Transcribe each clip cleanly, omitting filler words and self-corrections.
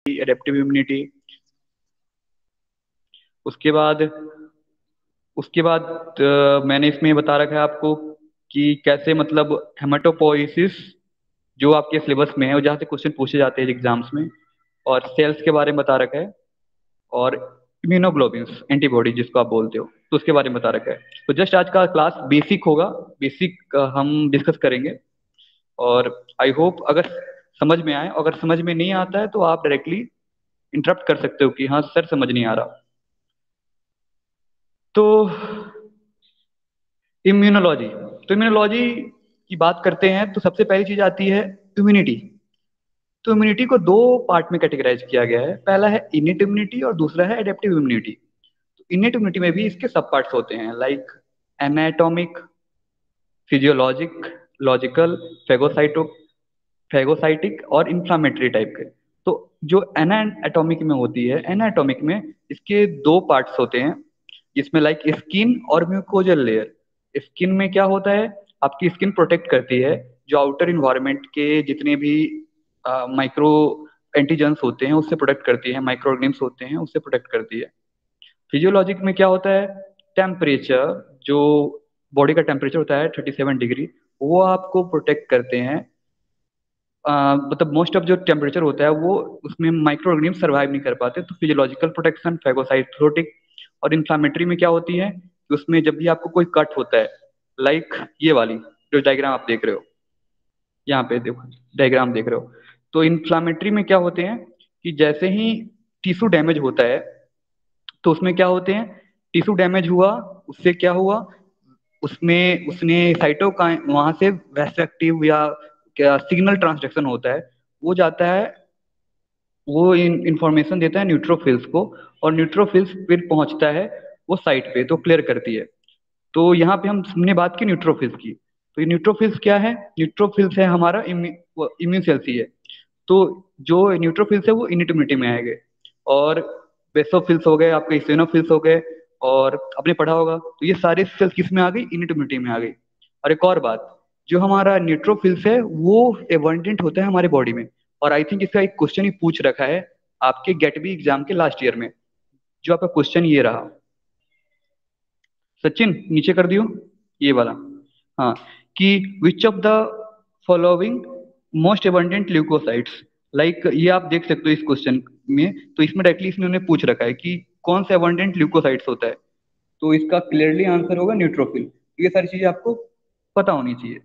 Adaptive immunity. उसके बाद उसके बाद मैंने इसमें बता रखा है आपको कि कैसे मतलब हेमाटोपोइसिस जो आपके सिलेबस में है और जहाँ से क्वेश्चन पूछे जाते हैं एग्जाम्स में, और सेल्स के बारे में बता रखा है, और इम्यूनोग्लोबिन्स एंटीबॉडी जिसको आप बोलते हो, तो उसके बारे में बता रखा है। तो जस्ट आज का क्लास बेसिक होगा, बेसिक हम डिस्कस करेंगे। और आई होप अगर समझ में आए, अगर समझ में नहीं आता है तो आप डायरेक्टली इंटरप्ट कर सकते हो कि हाँ सर समझ नहीं आ रहा। तो इम्यूनोलॉजी, तो इम्यूनोलॉजी की बात करते हैं तो सबसे पहली चीज आती है इम्यूनिटी। तो इम्यूनिटी को दो पार्ट में कैटेगराइज किया गया है, पहला है इनिट इम्यूनिटी और दूसरा है एडेप्टिव इम्यूनिटी। तो इनिट इम्यूनिटी में भी इसके सब पार्ट्स होते हैं, लाइक एनाटॉमिक, फिजियोलॉजिक, लॉजिकल, फेगोसाइटो फेगोसाइटिक और इंफ्लामेटरी टाइप के। तो जो एनाटॉमिक में होती है, एनाटॉमिक में इसके दो पार्ट्स होते हैं, इसमें लाइक स्किन और म्यूकोजल लेयर। स्किन में क्या होता है, आपकी स्किन प्रोटेक्ट करती है, जो आउटर इन्वायरमेंट के जितने भी माइक्रो एंटीजेंस होते हैं उससे प्रोटेक्ट करती है, माइक्रो ऑर्गेनिम्स होते हैं उससे प्रोटेक्ट करती है। फिजियोलॉजिक में क्या होता है, टेम्परेचर, जो बॉडी का टेम्परेचर होता है 37 डिग्री, वो आपको प्रोटेक्ट करते हैं। मतलब मोस्ट ऑफ जो टेम्परेचर होता है वो उसमें माइक्रो ऑर्गेनिज्म सर्वाइव नहीं कर पाते, तो फिजियोलॉजिकल प्रोटेक्शन फेगोसाइटोटिक। और इन्फ्लामेटरी में क्या होती है कि उसमें जब भी आपको कोई कट होता है, लाइक ये वाली जो डायग्राम आप देख रहे हो, यहाँ पे देखो डायग्राम देख रहे हो, तो इन्फ्लामेटरी में क्या होते हैं कि जैसे ही टिश्यू डैमेज होता है तो उसमें क्या होते हैं, टिश्यू डैमेज हुआ, उससे क्या हुआ, उसमें उसने साइटोकाइन वहां से वेस्टेक्टिव या क्या सिग्नल ट्रांसडक्शन होता है, वो जाता है, वो इंफॉर्मेशन देता है न्यूट्रोफिल्स को, और न्यूट्रोफिल्स फिर पहुंचता है वो साइट पे तो क्लियर करती है। तो यहाँ पे हमने बात की न्यूट्रोफिल्स की, तो ये न्यूट्रोफिल्स क्या है, न्यूट्रोफिल्स है हमारा इम्यून सेल्स ही है। तो जो न्यूट्रोफिल्स है वो इनिट इम्यूनिटी में आएंगे, और बेसोफिल्स हो गए, आपके इसिनोफिल्स हो गए, और आपने पढ़ा होगा, तो ये सारे सेल्स किस में आ गई, इनिट इम्यूनिटी में आ गई। और एक और बात, जो हमारा न्यूट्रोफिल्स है वो एबंडेंट होता है हमारे बॉडी में, और आई थिंक इसका एक क्वेश्चन ही पूछ रखा है आपके गेट बी एग्जाम के लास्ट ईयर में, जो आपका क्वेश्चन ये रहा, सचिन नीचे कर दियो ये वाला। हाँ, कि which of the following most abundant leucocytes, like ये आप देख सकते हो इस क्वेश्चन में, तो इसमें डायरेक्टली इसने उन्हें पूछ रखा है कि कौन सा एबंडेंट ल्यूकोसाइट्स होता है, तो इसका क्लियरली आंसर होगा न्यूट्रोफिल। तो ये सारी चीजें आपको पता होनी चाहिए।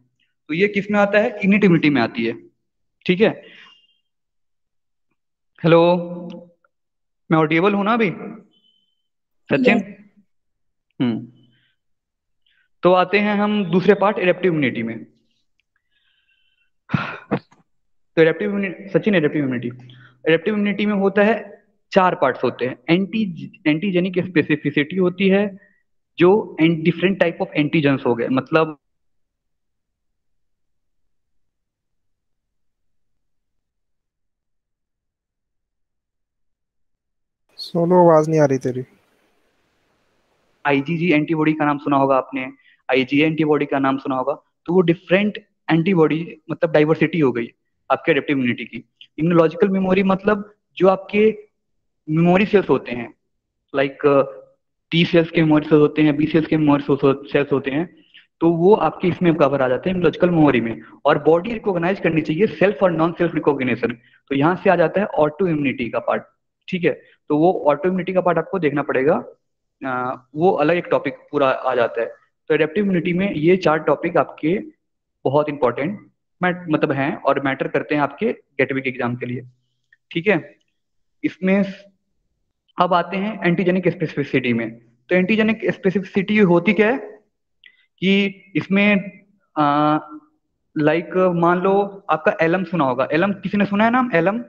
तो ये किस में आता है, इनिट इम्यूनिटी में आती है। ठीक है, हेलो, मैं ऑडिएबल हूं ना अभी, सचिन? यस। हम्म। तो आते हैं हम दूसरे पार्ट एडेप्टिव इम्यूनिटी में। तो adaptive immunity, Sachin adaptive immunity, adaptive immunity में होता है, चार पार्ट्स होते हैं। एंटीजेनिक स्पेसिफिसिटी होती है, जो डिफरेंट टाइप ऑफ एंटीजेंस हो गए, मतलब सोनू आवाज नहीं आ रही तेरी। आईजीजी एंटीबॉडी का नाम सुना होगा आपने, आईजीए एंटीबॉडी का नाम सुना होगा। तो वो डिफरेंट एंटीबॉडी, मतलब डाइवर्सिटी हो गई आपके एडेप्टिव इम्यूनिटी की। इम्यूनोलॉजिकल मेमोरी मतलब जो आपके मेमोरी सेल्स होते हैं, लाइक टी सेल्स के मेमोरी सेल्स होते हैं, बी सेल्स के मेमोरी सेल्स होते हैं, तो वो आपके इसमें कवर आ जाते हैं इम्यूनोलॉजिकल मेमोरी में। और बॉडी रिकॉग्नाइज करनी चाहिए सेल्फ और नॉन सेल्फ रिकॉग्निशन, तो यहाँ से आ जाता है ऑटो इम्यूनिटी का पार्ट। ठीक है, तो वो ऑटो इम्यूनिटी का पार्ट आपको देखना पड़ेगा, वो अलग एक टॉपिक पूरा आ जाता है। तो एडेप्टिव इम्यूनिटी में ये चार टॉपिक आपके बहुत इंपॉर्टेंट मतलब हैं और मैटर करते हैं आपके गेटवे के एग्जाम के लिए। ठीक है, इसमें अब आते हैं एंटीजेनिक स्पेसिफिसिटी में। तो एंटीजेनिक स्पेसिफिसिटी होती क्या है कि इसमें लाइक मान लो आपका एलम सुना होगा, एलम किसी ने सुना है नाम एलम?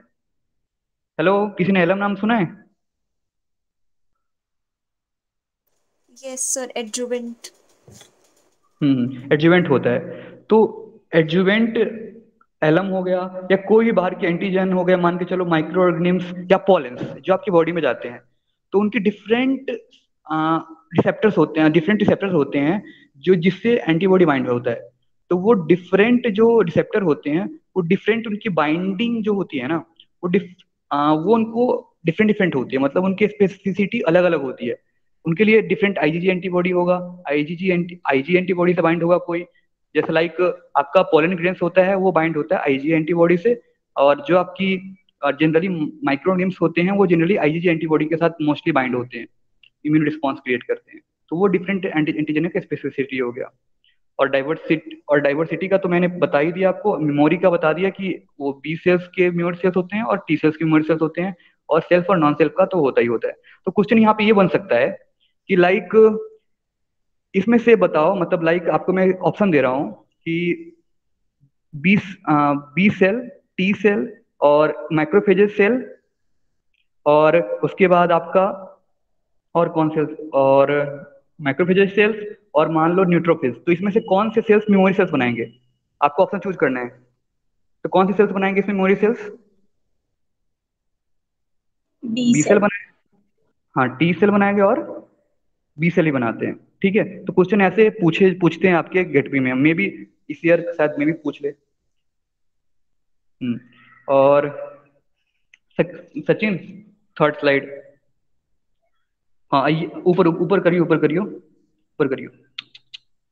हेलो, किसी ने एलम नाम सुना है? Yes sir, adjuvant. एडजुवेंट होता है। तो एडजुवेंट एलम हो गया, या कोई भी बाहर के एंटीजन हो गया, मान के चलो माइक्रो ऑर्गेनिम्स या पॉलेंस जो आपकी बॉडी में जाते हैं, तो उनकी डिफरेंट रिसेप्टर्स होते हैं, डिफरेंट रिसेप्टर्स होते हैं जो जिससे एंटीबॉडी बाइंड होता है। तो वो डिफरेंट जो रिसेप्टर होते हैं, वो डिफरेंट उनकी बाइंडिंग जो होती है ना, वो वो उनको डिफरेंट डिफरेंट होती है, मतलब उनकी स्पेसिफिसिटी अलग अलग होती है। उनके लिए डिफरेंट आईजीजी एंटीबॉडी होगा, आईजी एंटीबॉडी से बाइंड होगा कोई, जैसे लाइक आपका पोलन ग्रेन्स होता है वो बाइंड होता है आईजी एंटीबॉडी से, और जो आपकी जनरली माइक्रोनिम्स होते हैं वो जनरली आईजीजी एंटीबॉडी के साथ मोस्टली बाइंड होते हैं, इम्यून रिस्पॉन्स क्रिएट करते हैं। तो वो डिफरेंट एंटीजन का स्पेसिफिसिटी हो गया। और डाइवर्सिटी का तो मैंने बता ही दिया आपको, मेमोरी का बता दिया कि वो बी सेल्स के मेमोरी सेल्स होते हैं और टी सेल्स के मेमोरी सेल्स होते हैं, और सेल्फ और नॉन सेल्फ का तो होता ही होता है। तो क्वेश्चन यहाँ पे ये बन सकता है कि लाइक इसमें से बताओ, मतलब लाइक आपको मैं ऑप्शन दे रहा हूँ कि B B cell, T cell और माइक्रोफेजेस सेल, और उसके बाद आपका और कौन सेल्स, और माइक्रोफेजेस सेल्स, और मान लो न्यूट्रोफिल्स। तो इसमें से कौन से सेल्स मेमोरी सेल्स बनाएंगे? आपको ऑप्शन चूज करना है। तो कौन से सेल्स बनाएंगे इसमें memory cells? B B cell cell. बनाएंगे, हाँ टी सेल बनाएंगे, और बी सेल ही बनाते हैं। ठीक है, तो क्वेश्चन ऐसे पूछते हैं आपके गेट बी में, मे बी इस ईयर शायद मे भी पूछ ले। और सचिन, थर्ड स्लाइड। हाँ आइए, ऊपर ऊपर करियो, ऊपर करियो, ऊपर करियो,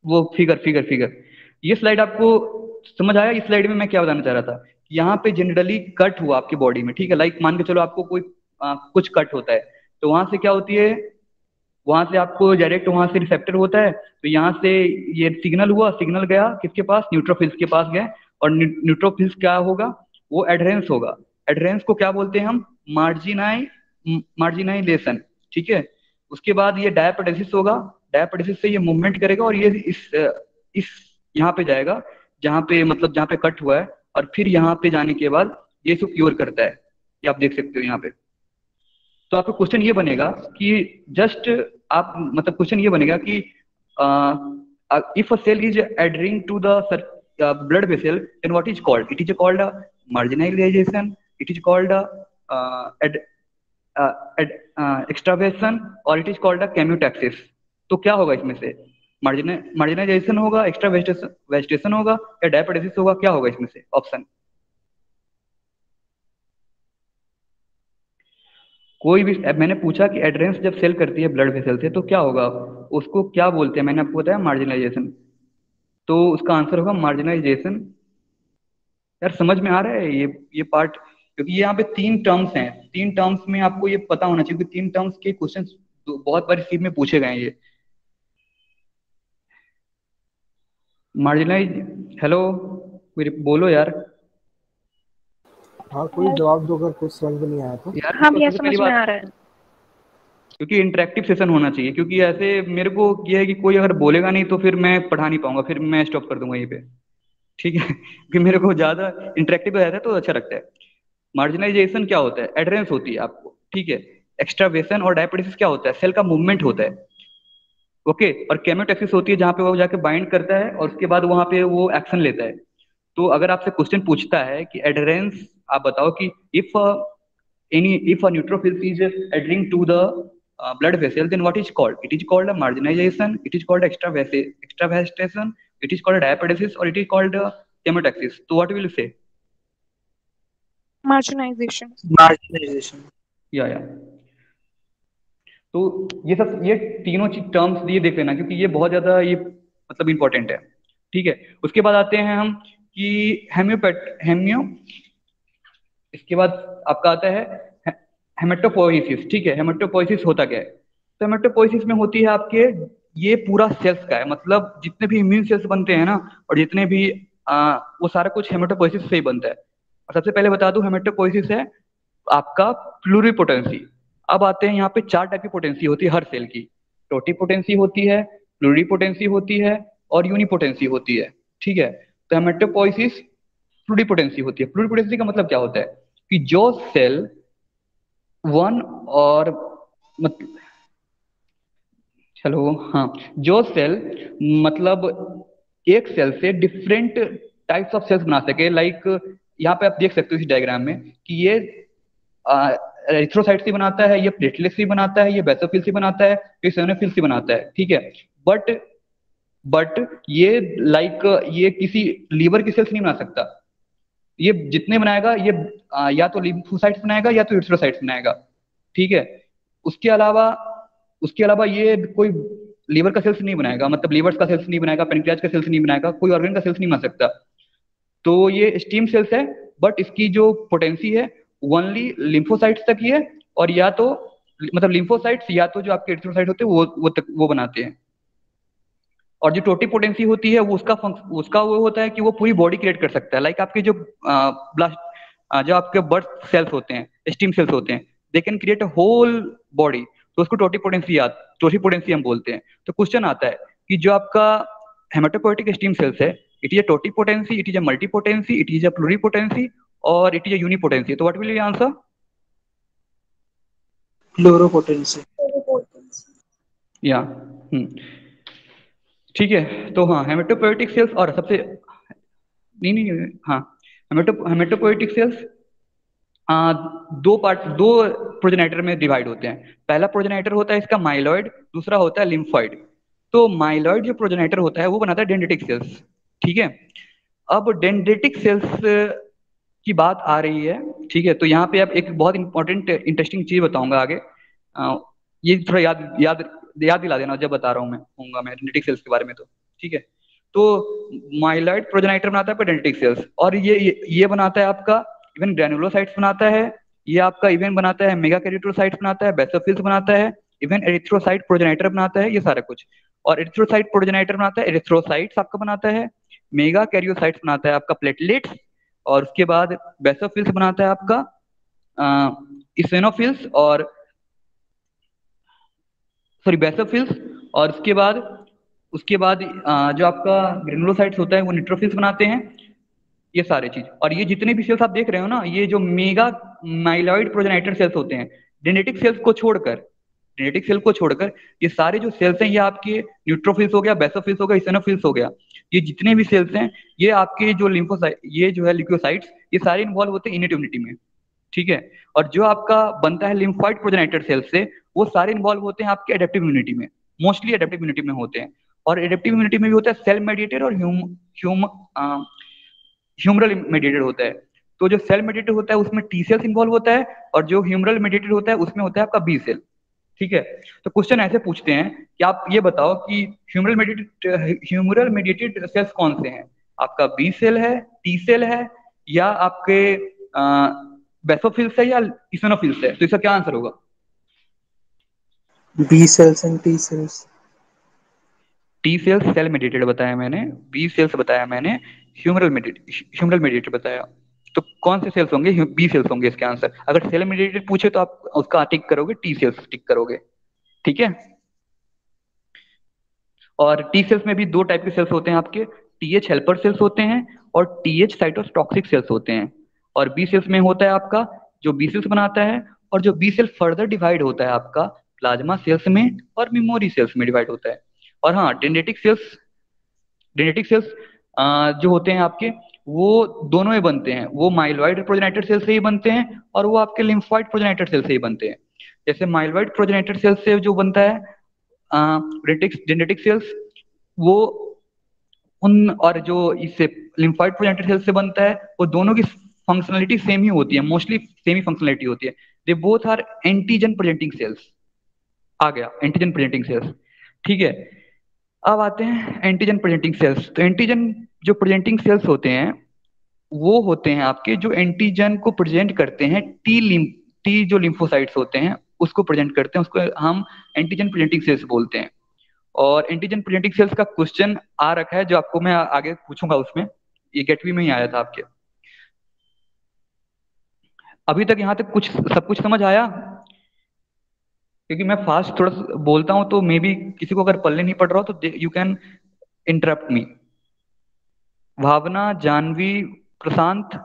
वो फिगर फिगर फिगर। ये स्लाइड आपको समझ आया? इस स्लाइड में मैं क्या बताना चाह रहा था, यहाँ पे जनरली कट हुआ आपकी बॉडी में, ठीक है, लाइक मान के चलो आपको कोई कुछ कट होता है, तो वहां से क्या होती है, वहां से आपको डायरेक्ट वहां से रिसेप्टर होता है, तो यहाँ से ये सिग्नल हुआ, सिग्नल गया किसके पास? न्यूट्रोफिल्स के पास गए, और न्यूट्रोफिल्स क्या होगा? वो एडहेरेंस होगा। एडहेरेंस को क्या बोलते हैं हम? मार्जिनाइलेशन। ठीक है, उसके बाद ये डायपेडेसिस होगा, डायपेडेसिस से ये मूवमेंट करेगा, और ये इस यहाँ पे जाएगा जहाँ पे, मतलब जहाँ पे कट हुआ है, और फिर यहाँ पे जाने के बाद ये इसको क्योर करता है, ये आप देख सकते हो यहाँ पे। तो आपका क्वेश्चन ये बनेगा कि जस्ट आप, मतलब क्वेश्चन ये बनेगा कि if a cell is adhering to the blood vessel, then what is called? It is called a marginalization, it is called a extravasation, और it is called a chemiotaxis। तो क्या होगा इसमें से? मार्जिनाइजेशन होगा, एक्स्ट्रा वेजिटेशन होगा, या diapedesis होगा? क्या होगा इसमें से ऑप्शन? कोई भी, अब मैंने पूछा कि एड्रेंस जब सेल करती है ब्लड वेसल से तो क्या होगा, उसको क्या बोलते हैं? मैंने आपको बताया मार्जिनाइजेशन, तो उसका आंसर होगा मार्जिनाइजेशन। यार समझ में आ रहा है ये पार्ट? क्योंकि ये यहाँ पे तीन टर्म्स हैं, तीन टर्म्स में आपको ये पता होना चाहिए कि तीन टर्म्स के क्वेश्चन बहुत बार सी में पूछे गए हैं ये। मार्जिनाइज, हेलो, बोलो यार। हाँ कोई जवाब दो अगर कुछ समझ में नहीं आया तो। यार हाँ तो भैया सबसे समझ पहली में बात, आ रहा है। क्योंकि इंटरेक्टिव सेशन होना चाहिए, क्योंकि ऐसे मेरे को ये है कि कोई अगर बोलेगा नहीं तो फिर मैं पढ़ा नहीं पाऊंगा, फिर मैं स्टॉप कर दूंगा यहीं पे। ठीक है कि मेरे को ज्यादा इंटरेक्टिव रहता है तो अच्छा लगता है। मार्जिनाइजेशन क्या होता है? एडरेंस होती है आपको, ठीक है। एक्स्ट्रावेशन और डायपेटिस क्या होता है? सेल का मूवमेंट होता है, ओके। और केमियोटैक्सिस होती है जहाँ पे वो जाके बाइंड करता है और उसके बाद वहां पे वो एक्शन लेता है। तो अगर आपसे क्वेश्चन पूछता है कि एडरेंस, आप बताओ कि if a neutrophil is adhering to the blood vessel, then what is called? It is called a marginalization, it is called extravasation, it is called diapedesis, or it is called chemotaxis. So what will you say? Marginalisation. Marginalisation. या तो ये सब, ये तीनों चीज terms ये देख लेना, क्योंकि ये बहुत ज्यादा ये मतलब इंपॉर्टेंट है। ठीक है, उसके बाद आते हैं हम कि हेमियो, इसके बाद आपका आता है हेमेटोपोइसिस। ठीक है, हेमेटोपोइसिस होता क्या है? तो हेमेटोपोइसिस में होती है आपके, ये पूरा सेल्स का है, मतलब जितने भी इम्यून सेल्स बनते हैं ना, और जितने भी वो सारा कुछ हेमेटोपोइसिस से ही बनता है। और सबसे पहले बता दूं, हेमेटोपोइसिस है आपका प्लूरिपोटेंसी। अब आते हैं यहाँ पे चार टाइप की पोटेंसी होती है हर सेल की। टोटिपोटेंसी होती है, प्लूरिपोटेंसी होती है, और यूनिपोटेंसी होती है। ठीक है, तो हेमेटोपोइसिस प्लूरिपोटेंसी होती है। प्लूरिपोटेंसी का मतलब क्या होता है कि जो सेल वन और मतलब, चलो हाँ, जो सेल मतलब एक सेल से डिफरेंट टाइप्स ऑफ सेल्स बना सके, लाइक यहाँ पे आप देख सकते हो इस डायग्राम में कि ये एरिथ्रोसाइट से बनाता है, ये प्लेटलेट से बनाता है, ये बेसोफिल से बनाता है, ये इओसिनोफिल से बनाता है। ठीक है, बट बट ये लाइक ये किसी लीवर की सेल से नहीं बना सकता। ये जितने बनाएगा ये या तो लिम्फोसाइट्स बनाएगा या तो एरिथ्रोसाइट्स बनाएगा, ठीक है। उसके अलावा ये कोई लीवर का सेल्स नहीं बनाएगा, मतलब लीवर्स का सेल्स नहीं बनाएगा, पेनक्रियाज का सेल्स नहीं बनाएगा, कोई ऑर्गन का सेल्स नहीं बना सकता। तो ये स्टीम सेल्स है, बट इसकी जो पोटेंसी है ओनली लिम्फोसाइट्स तक ही है, और या तो मतलब लिम्फोसाइट्स या तो जो आपके एरिथ्रोसाइट होते हैं वो बनाते हैं। और जो टोटिपोटेंसी होती है वो उसका वो होता है कि वो पूरी बॉडी क्रिएट कर सकता है। लाइक आपके जो ब्लास्ट जो आपके बर्थ सेल्स होते हैं, स्टीम सेल्स होते हैं, they can create a whole body, तो उसको टोटिपोटेंसी हम बोलते हैं। तो क्वेश्चन आता है कि जो आपका हेमेटोपोएटिक स्टीम सेल्स है, it is a totipotency, it is a multipotency, it is a pluripotency, और इट इज अ यूनिपोटेंसी। तो what will be answer? Pluripotency. या ठीक है। तो हाँ, हेमेटोपोएटिक सेल्स और सबसे नहीं नहीं हाँ, हेमेटोपोएटिक सेल्स दो प्रोजेनाइटर में डिवाइड होते हैं। पहला प्रोजेनाइटर होता है इसका माइलॉइड, दूसरा होता है लिम्फॉइड। तो माइलॉइड जो प्रोजेनाइटर होता है वो बनाता है डेंड्रिटिक सेल्स, ठीक है। अब डेंड्रिटिक सेल्स की बात आ रही है, ठीक है। तो यहाँ पे अब एक बहुत इंपॉर्टेंट इंटरेस्टिंग चीज बताऊंगा आगे। ये थोड़ा याद दिला देना जब बता रहा हूँ मैं डेंड्रिटिक सेल्स के बारे में, तो ठीक है। तो माइलॉइड प्रोजेनाइटर बनाता है डेंड्रिटिक सेल्स, और ये बनाता है आपका इवन ग्रैनुलोसाइट्स बनाता है, ये आपका इवन बनाता है मेगाकैरियोसाइट्स बनाता है, बेसोफिल्स बनाता है, इवन एरिथ्रोसाइट प्रोजेनाइटर बनाता है, ये सारा कुछ। और एरिथ्रोसाइट प्रोजेनाइटर बनाता है एरिथ्रोसाइट्स आपका बनाता है, मेगा कैरियोसाइट्स बनाता है आपका प्लेटलेट्स, और उसके बाद बेसोफिल्स बनाता है आपका इसेनोफिल्स, और सॉरी बेसोफिल्स, और उसके बाद जो आपका ग्रेनुलोसाइट्स होता है वो न्यूट्रोफिल्स बनाते हैं, ये सारे चीज। और ये जितने भी सेल्स आप देख रहे हो ना, ये जो मेगा माइलॉइड प्रोजेनाइटर सेल्स होते हैं, जेनेटिक सेल को छोड़कर ये सारे जो सेल्स हैं, ये आपके न्यूट्रोफिल्स हो गया, बेसोफिल्स हो गया, इसेनोफिल्स हो गया, ये जितने भी सेल्स हैं, ये आपके जो लिम्फोसाइट, ये जो है ल्यूकोसाइट्स, ये सारे इन्वॉल्व होते हैं इनिट इम्यूनिटी में, ठीक है। और जो आपका बनता है लिम्फोइड प्रोजेनाइटर सेल से, वो सारे इन्वॉल्व होते हैं आपके एडेप्टिव इम्यूनिटी में, मोस्टली एडेप्टिव इम्यूनिटी में होते हैं। और एडेप्टिव इम्यूनिटी में भी होता है सेल मेडिएटेड और ह्यूमरल मेडिएटेड होता है। तो जो सेल मेडिएटेड होता है उसमें टी सेल्स इन्वॉल्व होता है, और जो ह्यूमरल मेडिएटेड होता है उसमें होता है आपका बी सेल, ठीक है। तो क्वेश्चन ऐसे पूछते हैं कि आप ये बताओ कि ह्यूमरल मेडिएटेड सेल्स कौन से हैं? आपका बी सेल है, टी सेल है, या आपके बेसोफिल्स है, या इसिनोफिल्स है? तो इसका क्या आंसर होगा? B cells and T cells. T cells cell mediated बताया मैंने, बी सेल्स बताया मैंने, ह्यूमरल मेडिएटेड बताया। तो कौन से सेल्स होंगे? बी सेल्स होंगे इसके आंसर। अगर सेल मेडिएटेड पूछे तो आप उसका टिक करोगे, टी सेल्स टिक करोगे, ठीक है। और टी सेल्स में भी दो टाइप के सेल्स होते हैं आपके, टीएच हेल्पर सेल्स होते हैं, और टीएच साइटोटॉक्सिक सेल्स होते हैं। और बी सेल्स में होता है आपका जो बी सेल्स बनाता है, और जो बी सेल फर्दर डिवाइड होता है आपका प्लाज्मा सेल्स में और मेमोरी सेल्स में डिवाइड होता है। और हाँ, डेंड्रिटिक सेल्स जो होते हैं आपके, वो दोनों में बनते हैं, वो माइलॉइड प्रोजेनाइटर सेल से ही बनते हैं, और वो आपके लिम्फोइड प्रोजेनाइटर सेल से ही बनते हैं। जैसे माइलॉइड प्रोजेनाइटर सेल से जो बनता है जेनेटिक सेल्स, वो उन और जो इससे लिम्फोइड प्रोजेनेटेड सेल से बनता है, वो दोनों की फंक्शनलिटी सेम ही होती है, मोस्टली सेम ही फंक्शनलिटी होती है। They both are antigen presenting cells. आ गया एंटीजन प्रेजेंटिंग सेल्स, ठीक है। अब आते हैं एंटीजन प्रेजेंटिंग सेल्स। तो एंटीजन जो प्रेजेंटिंग सेल्स होते हैं, वो होते हैं आपके जो एंटीजन को प्रेजेंट करते हैं, टी जो लिम्फोसाइट्स होते हैं उसको प्रेजेंट करते हैं, उसको हम एंटीजन प्रेजेंटिंग सेल्स बोलते हैं। और एंटीजन प्रेजेंटिंग सेल्स का क्वेश्चन आ रखा है जो आपको मैं आगे पूछूंगा, उसमें ये गेटवी में ही आया था आपके। अभी तक यहाँ तक सब कुछ समझ आया? क्योंकि मैं फास्ट थोड़ा बोलता हूँ, तो मे बी किसी को अगर पल्ले नहीं पड़ रहा हो तो you can interrupt me. Bhavna, Janvi, Prashant,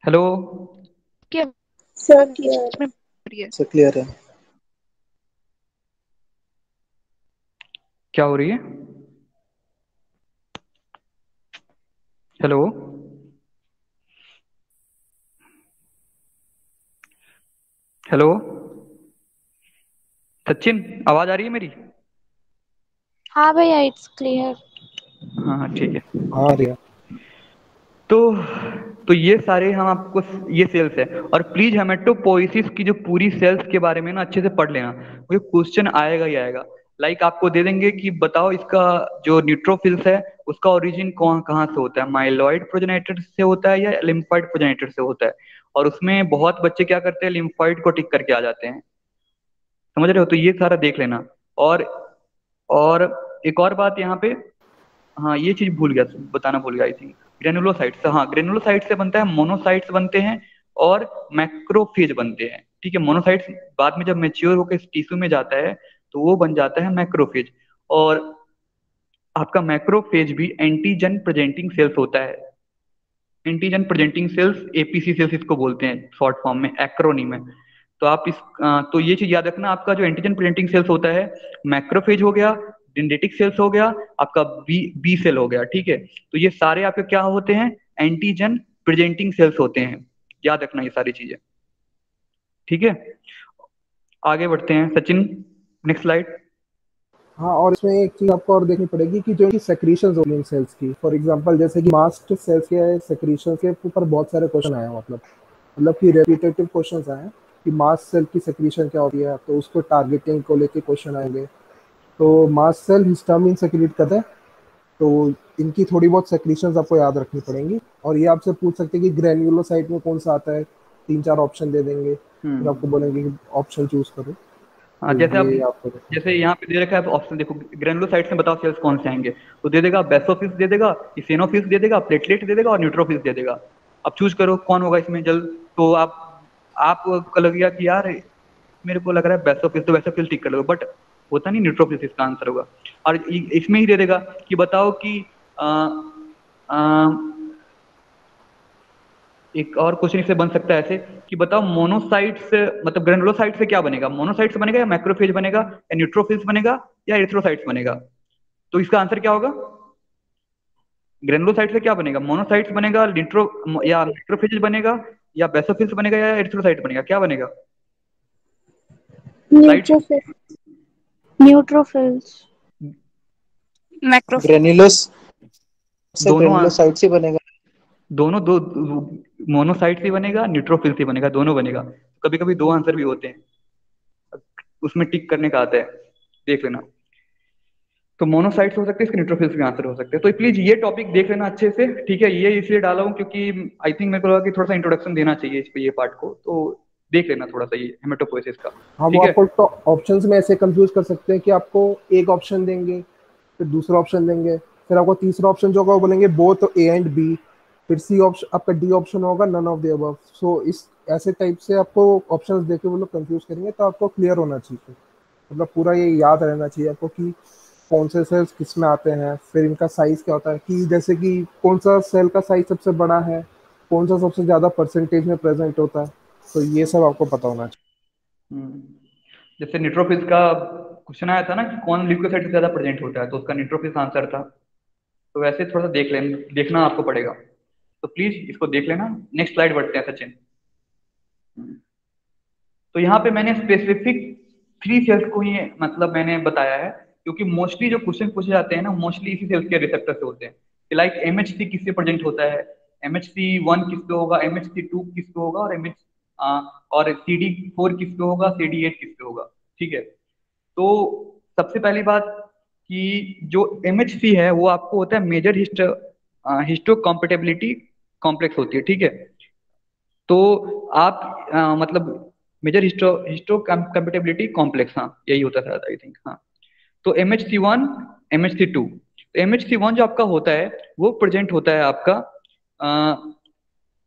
hello. क्या सर क्लियर। में है? से क्लियर है। क्या हो रही है? हेलो, हेलो सचिन, आवाज आ रही है मेरी? हाँ भैया, इट्स क्लियर। हाँ हाँ, ठीक है। आ रहा। तो तो ये सारे हम आपको ये सेल्स है। और प्लीज हेमेटोपोइसिस की जो पूरी सेल्स के बारे में ना अच्छे से पढ़ लेना, क्योंकि क्वेश्चन आएगा ही आएगा। लाइक आपको दे देंगे कि बताओ इसका जो न्यूट्रोफिल्स है उसका ओरिजिन कौन कहाँ से होता है, माइलॉइड प्रोजेनेटर से होता है या लिम्फाइड प्रोजेनेटर से होता है। और उसमें बहुत बच्चे क्या करते हैं, लिम्फाइड को टिक करके आ जाते हैं, समझ रहे हो। तो ये सारा देख लेना। और और एक और बात यहाँ पे, हाँ ये चीज भूल गया, बताना भूल गया आई थिंक, ग्रेनुलोसाइट्स। हाँ ग्रेनुलोसाइट से बनता है, मोनोसाइट्स बनते हैं और मैक्रोफेज बनते हैं। ठीक है, मोनोसाइट्स बाद में जब मेच्योर होकर टिश्यू में जाता है तो वो बन जाता है मैक्रोफेज। और आपका मैक्रोफेज भी एंटीजन प्रेजेंटिंग सेल्स होता है। Antigen presenting cells, APC cells इसको बोलते हैं शॉर्ट फॉर्म में, एक्रोनिम में। तो आप तो ये चीज याद रखना, आपका जो एंटीजन प्रेजेंटिंग सेल्स होता है, मैक्रोफेज हो गया, डेंड्रिटिक सेल्स हो गया, आपका बी सेल हो गया। ठीक है, तो ये सारे आपके क्या होते हैं, एंटीजन प्रेजेंटिंग सेल्स होते हैं। याद रखना ये सारी चीजें। ठीक है, आगे बढ़ते हैं सचिन, नेक्स्ट स्लाइड। हाँ, और इसमें एक चीज आपको और देखनी पड़ेगी कि जो इनकी सेक्रीशंस होती हैं सेल्स की, फॉर एग्जांपल जैसे कि मास्ट सेल्स के सेक्रीशन के ऊपर बहुत सारे क्वेश्चन आए हैं, मतलब कि रेपिटेटिव क्वेश्चन आए हैं कि मास्ट सेल की सेक्रीशन क्या होती है, तो उसको टारगेटिंग को लेके क्वेश्चन आएंगे। तो मास्ट सेल हिस्टामिन सेक्रीट करता है, तो इनकी थोड़ी बहुत सेक्रीशंस आपको याद रखनी पड़ेंगी। और ये आपसे पूछ सकते हैं कि ग्रेन्युलोसाइट में कौन सा आता है, 3-4 ऑप्शन दे देंगे, फिर आपको बोलेंगे कि ऑप्शन चूज करो। हाँ तो जैसे आप, ये आपको जैसे यहाँ पे दे रखा है ऑप्शन, देखो ग्रेनुलोसाइट्स में बताओ सेल्स कौन से आएंगे, तो दे देगा बेसोफिल्स दे देगा, इसेनोफिल्स दे देगा, प्लेटलेट दे देगा और न्यूट्रोफिल्स दे देगा। अब चूज करो कौन होगा इसमें जल्द। तो आपको लग गया कि यार मेरे को लग रहा है बेसोफिल्स, तो बेसोफिल्स टिक कर लो, बट होता नहीं, न्यूट्रोफिल्स इसका आंसर होगा। और इसमें ही दे देगा कि बताओ कि एक और क्वेश्चन इससे बन सकता है ऐसे कि बताओ मोनोसाइट से, मतलब ग्रेनुलोसाइट से क्या बनेगा, मोनोसाइट से बनेगा या मैक्रोफेज बनेगा या न्यूट्रोफिल्स बनेगा या एरिथ्रोसाइट्स बनेगा। तो इसका आंसर क्या होगा, ग्रेनुलोसाइट से क्या बनेगा, मोनोसाइट्स बनेगा, न्यूट्रो या मैक्रोफेज बनेगा या बेसोफिल्स बनेगा या एरिथ्रोसाइट बनेगा, क्या बनेगा। साइट न्यूट्रोफिल न्यूट्रोफिल्स मैक्रोफेज। ग्रेन्युलोस से दोनों ग्रेन्युलोसाइट्स ही बनेगा। दोनों दो, मोनोसाइट से बनेगा, न्यूट्रोफिल से बनेगा, दोनों बनेगा। कभी कभी दो आंसर भी होते हैं, उसमें टिक करने का आता है, देख लेना। तो मोनोसाइट्स हो सकते हैं, इसके न्यूट्रोफिल्स भी आंसर हो सकते हैं। तो प्लीज ये टॉपिक देख लेना अच्छे से। ठीक है, ये इसलिए डाला हूँ क्योंकि आई थिंक मेरे को लगा कि थोड़ा सा इंट्रोडक्शन देना चाहिए इस पे, ये पार्ट को, तो देख लेना थोड़ा सा ये हेमेटोपोइसिस का। हाँ, वो ठीक है, आपको तो ऑप्शंस में ऐसे कंफ्यूज कर सकते हैं कि आपको एक ऑप्शन देंगे, फिर दूसरा ऑप्शन देंगे, फिर आपको तीसरा ऑप्शन जो होगा वो बोलेंगे बोथ ए एंड बी, फिर सी ऑप्शन, आपका डी ऑप्शन होगा नन ऑफ द अबव। सो इस ऐसे टाइप से आपको ऑप्शंस देके वो लोग कंफ्यूज करेंगे, तो आपको क्लियर होना चाहिए, मतलब पूरा ये याद रहना चाहिए आपको कि कौन से सेल्स किस में आते हैं, फिर इनका साइज क्या होता है, कि जैसे कि कौन सा सेल का साइज सबसे बड़ा है, कौन सा सबसे ज्यादा परसेंटेज में प्रेजेंट होता है, तो ये सब आपको पता होना चाहिए। जैसे न्यूट्रोफिल्स का क्वेश्चन आया था ना कि कौन ल्यूकोसाइट से ज्यादा प्रेजेंट होता है, तो उसका न्यूट्रोफिल्स आंसर था। तो वैसे थोड़ा सा देखना आपको पड़ेगा, तो प्लीज इसको देख लेना। नेक्स्ट स्लाइड बढ़ते हैं सचिन। तो यहाँ पे मैंने स्पेसिफिक 3 सेल्स को ही मतलब मैंने बताया है, क्योंकि मोस्टली जो क्वेश्चन पूछे जाते हैं ना, मोस्टली इसी सेल्स के रिसेप्टर से होते हैं। लाइक एमएचसी किससे प्रेजेंट होता है, MHC1 किस पे होगा, MHC2 किस पे होगा, और CD4 किस पे होगा, CD8 किस पे होगा। ठीक है, तो सबसे पहली बात कि जो MHC है वो आपको होता है मेजर हिस्टो कॉम्पेटेबिलिटी कॉम्प्लेक्स होती है। ठीक है, तो आप मतलब मेजर हिस्टो कंपेटेबिलिटी कॉम्प्लेक्स, हाँ यही होता था आई थिंक। हाँ, तो MHC1, MHC2, तो MHC1 जो आपका होता है वो प्रेजेंट होता है आपका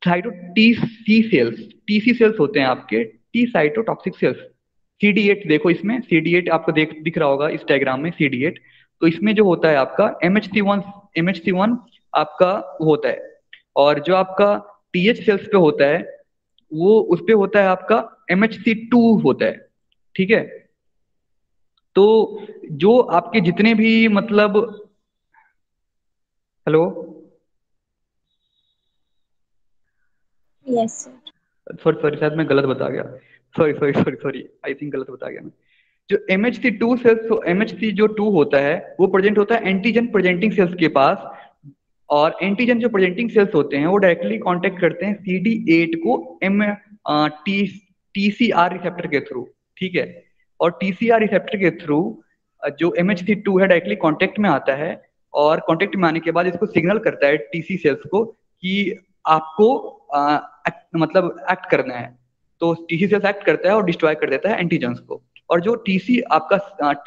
cyto T cells, TC cells होते हैं आपके, टी साइटोटॉक्सिक सेल्स। CD8 देखो, इसमें CD8 आपको दिख रहा होगा इस डायग्राम में CD8। तो इसमें जो होता है आपका MHC1 आपका होता है, और जो आपका TH सेल्स पे होता है वो उस पे होता है आपका MHC2 होता है। ठीक है, तो जो आपके जितने भी मतलब, hello, yes sir. Sorry sorry शायद मैं गलत बता गया, sorry sorry sorry sorry, I think गलत बता गया मैं। जो MHC2 सेल्स, MHC जो 2 होता है वो प्रेजेंट होता है एंटीजन प्रेजेंटिंग सेल्स के पास, और एंटीजन जो प्रेजेंटिंग सेल्स होते हैं वो डायरेक्टली कांटेक्ट करते हैं CD8 को एम TCR रिसेप्टर के थ्रू, ठीक है। और TCR रिसेप्टर के थ्रू जो MHC2 है डायरेक्टली कांटेक्ट में आता है, और कांटेक्ट में आने के बाद इसको सिग्नल करता है TC सेल्स को कि आपको मतलब एक्ट करना है। तो TC सेल्स एक्ट करता है और डिस्ट्रॉय कर देता है एंटीजन्स को। और जो TC आपका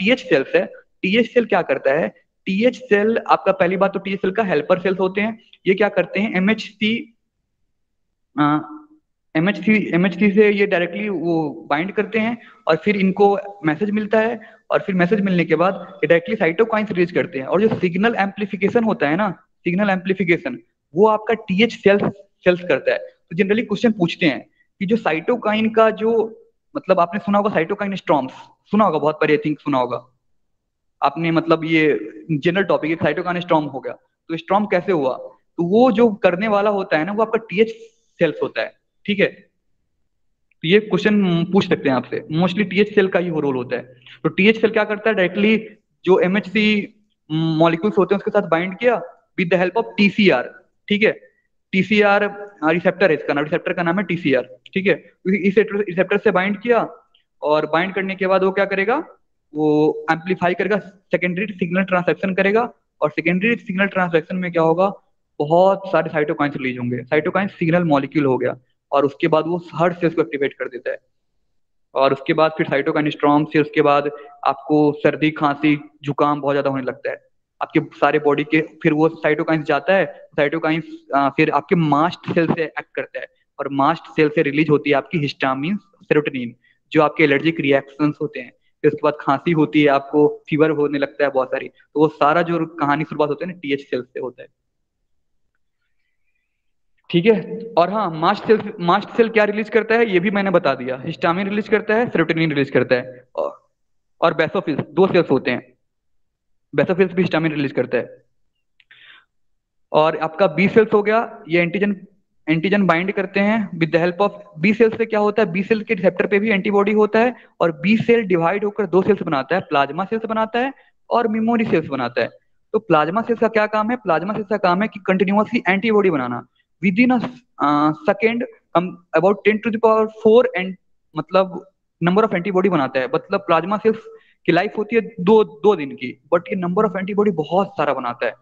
TH सेल्स है, TH सेल क्या करता है, TH सेल आपका पहली बात तो TH सेल का हेल्पर सेल्स होते हैं। ये क्या करते हैं, MHC से ये डायरेक्टली वो बाइंड करते हैं और फिर इनको मैसेज मिलता है, और फिर मैसेज मिलने के बाद ये डायरेक्टली साइटोकाइंस रिलीज करते हैं। और जो सिग्नल एम्पलीफिकेशन होता है ना, सिग्नल एम्पलीफिकेशन वो आपका TH सेल्स करता है। तो जनरली क्वेश्चन पूछते हैं कि जो साइटोकाइन का जो मतलब आपने सुना होगा साइटोकाइन स्टॉर्म्स, सुना होगा बहुत बार, आई थिंक सुना होगा आपने, मतलब ये जनरल टॉपिक है, साइटोकाइन स्टॉर्म हो गया। तो स्टॉर्म कैसे हुआ, तो वो जो करने वाला होता है ना वो आपका TH सेल्स होता है, ठीक है। तो ये क्वेश्चन पूछ सकते हैं आपसे, मोस्टली TH सेल का ही वो रोल होता है। तो TH सेल क्या करता है, डायरेक्टली जो MHC मॉलिक्यूल्स होते हैं उसके साथ बाइंड किया with the help of TCR, ठीक है। TCR रिसेप्टर है, इसका नाम, रिसेप्टर का नाम है TCR, ठीक है। इस रिसेप्टर से बाइंड किया, और बाइंड करने के बाद वो क्या करेगा, वो एम्पलीफाई करेगा, सेकेंडरी सिग्नल ट्रांसक्शन करेगा। और सेकेंडरी सिग्नल ट्रांसक्शन में क्या होगा, बहुत सारे साइटोकाइंस रिलीज होंगे। साइटोकाइन सिग्नल मॉलिक्यूल हो गया, और उसके बाद वो हर सेल्स को एक्टिवेट कर देता है। और उसके बाद फिर साइटोकाइन स्ट्रॉम से उसके बाद आपको सर्दी खांसी जुकाम बहुत ज्यादा होने लगता है आपके सारे बॉडी के। फिर वो साइटोकाइंस जाता है, साइटोकाइंस फिर आपके मास्ट सेल से एक्ट करता है, और मास्ट सेल से रिलीज होती है आपकी हिस्टामिन, सेरोटोनिन, जो आपके एलर्जिक रिएक्शंस होते हैं। फिर उसके बाद खांसी होती है, आपको फीवर होने लगता है बहुत सारी। तो वो सारा जो कहानी शुरुआत होता है ना TH सेल से होता है, ठीक है। और हाँ, मास्ट सेल क्या रिलीज करता है ये भी मैंने बता दिया, हिस्टामिन रिलीज करता है, सेरोटोनिन रिलीज करता है। और बेसोफिल्स, दो सेल्स होते हैं, बेसोफिल्स भी हिस्टामिन रिलीज करता है। और आपका बी सेल्स हो गया, ये एंटीजन बाइंड करते हैं with the help of B cell. से क्या होता है, बी सेल के रिसेप्टर पे भी एंटीबॉडी होता है, और बी सेल डिवाइड होकर दो सेल्स बनाता है, प्लाज्मा सेल्स बनाता है और मेमोरी सेल्स बनाता है। तो प्लाज्मा सेल्स का क्या काम है, प्लाज्मा सेल्स का काम है कि continuously antibody banana with in second, about 10⁴ and मतलब नंबर ऑफ एंटीबॉडी बनाता है। मतलब प्लाज्मा सेल्स की लाइफ होती है दो दिन की, बट ये नंबर ऑफ एंटीबॉडी बहुत सारा बनाता है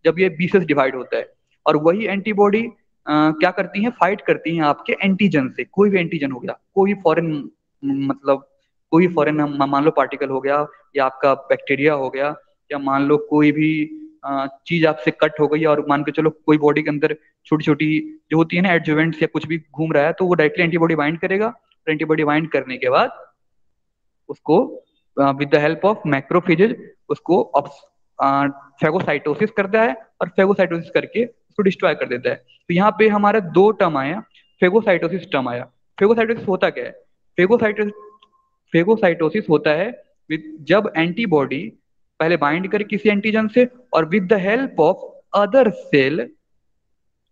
जब ये बी सेल्स डिवाइड होता है। और वही एंटीबॉडी क्या करती हैं, फाइट करती हैं आपके एंटीजन से। कोई भी एंटीजन हो गया, कोई फॉरेन, मतलब कोई फॉरेन मान लो पार्टिकल हो गया, या आपका बैक्टीरिया हो गया, या मान लो कोई भी चीज आपसे कट हो गई, और मान के चलो कोई बॉडी के अंदर छोटी छोटी जो होती है ना एडजुवेंट्स या कुछ भी घूम रहा है, तो वो डायरेक्टली एंटीबॉडी बाइंड करेगा। और एंटीबॉडी बाइंड करने के बाद उसको with the help of macrophages उसको फेगोसाइटोसिस करता है, और फेगोसाइटोसिस करके उसको डिस्ट्रॉय कर देता है। तो यहाँ पे हमारा दो टर्म आया, फेगोसाइटोसिस टर्म आया। फेगोसाइटोसिस होता क्या है, फेगोसाइटोसिस होता है जब एंटीबॉडी पहले बाइंड करे किसी एंटीजन से, और with the help of other cell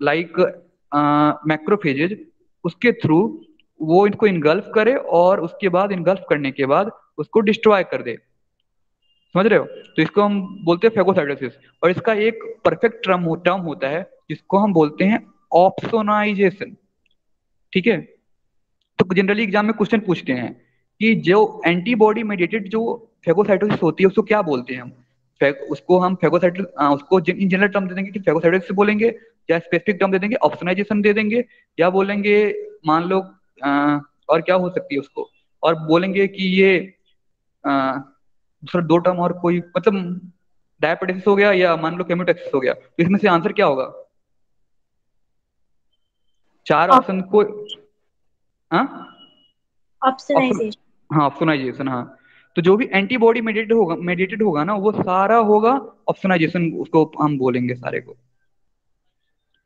like macrophages उसके थ्रू वो इनको इनगल्फ करे, और उसके बाद इनगल्फ करने के बाद उसको डिस्ट्रॉय कर दे। समझ रहे हो, तो इसको हम बोलते हैं फेगोसाइटोसिस। और इसका एक परफेक्ट टर्म होता है जिसको हम बोलते हैं ऑप्सोनाइजेशन, ठीक है। तो जनरली एग्जाम में क्वेश्चन पूछते हैं कि जो एंटीबॉडी मेडिएटेड जो फेगोसाइटोसिस होती है उसको क्या बोलते हैं हम। उसको हम उसको इन जनरल टर्म दे देंगे कि फेगोसाइटोसिस बोलेंगे, या स्पेसिफिक टर्म दे देंगे ऑप्सोनाइजेशन दे देंगे, या बोलेंगे मान लो और क्या हो सकती है उसको, और बोलेंगे कि ये दूसरा दो टर्म और कोई, मतलब डायपेटिस हो गया, या मान लो केमोटैक्सिस हो गया। तो इसमें से आंसर क्या होगा, चार ऑप्शन को, हाँ ऑप्शनाइजेशन। हाँ ऑप्शनाइजेशन, हाँ। तो जो भी एंटीबॉडी मेडिएटेड होगा ना वो सारा होगा ऑप्शनाइजेशन, उसको हम बोलेंगे सारे को,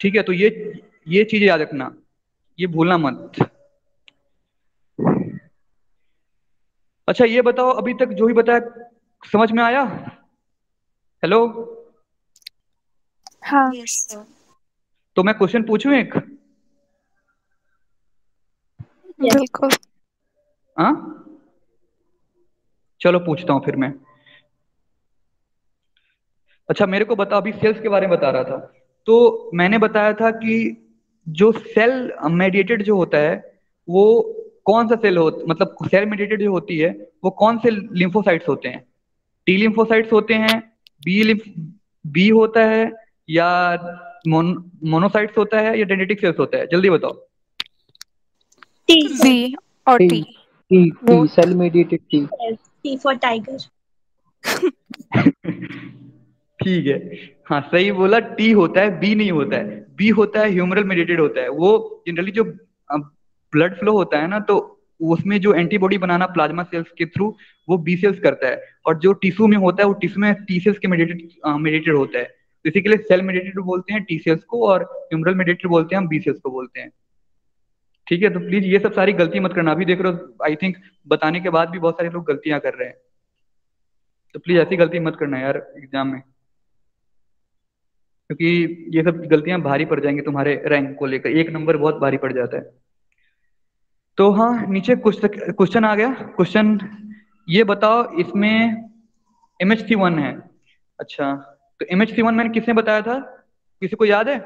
ठीक है। तो ये चीज याद रखना, ये भूलना मत। अच्छा ये बताओ, अभी तक जो भी बताया समझ में आया, हेलो। हाँ। Yes sir. तो मैं क्वेश्चन पूछूं एक, बिल्कुल। हाँ चलो पूछता हूँ फिर मैं। अच्छा मेरे को बता, अभी सेल्स के बारे में बता रहा था, तो मैंने बताया था कि जो सेल मेडिएटेड जो होता है वो कौन सा सेल हो, मतलब सेल मेडिएटेड जो होती है वो कौन से लिम्फोसाइट्स होते हैं? टी लिम्फोसाइट्स होते हैं, बी होता है, या मोनोसाइट्स होता है, या डेंड्रिटिक सेल्स होता है? जल्दी बताओ। T बी और टी टी टी वो T cell mediated T. T for tiger. ठीक है, हाँ सही बोला, टी होता है, बी नहीं होता है। बी होता है ह्यूमरल मेडिएटेड होता है, वो जनरली जो ब्लड फ्लो होता है ना, तो उसमें जो एंटीबॉडी बनाना प्लाज्मा सेल्स के थ्रू वो बी सेल्स करता है, और जो टिश्यू में होता है वो टिश्यू में टी सेल्स के मेडिएटेड होता है। तो इसी के लिए सेल मेडिएटेड बोलते हैं टी सेल्स को, और ह्यूमरल मेडिएटेड बोलते हैं हम बी सेल्स को बोलते हैं। ठीक है, तो प्लीज ये सब सारी गलती मत करना। अभी देख रहे हो, आई थिंक बताने के बाद भी बहुत सारे लोग गलतियां कर रहे हैं, तो प्लीज ऐसी गलती मत करना यार एग्जाम में, क्योंकि ये सब गलतियां भारी पड़ जाएंगी तुम्हारे रैंक को लेकर, एक नंबर बहुत भारी पड़ जाता है। तो हाँ, नीचे क्वेश्चन आ गया। क्वेश्चन ये बताओ, इसमें MHC1 है। अच्छा, तो MHC1 मैंने किसने बताया था? किसी को याद है?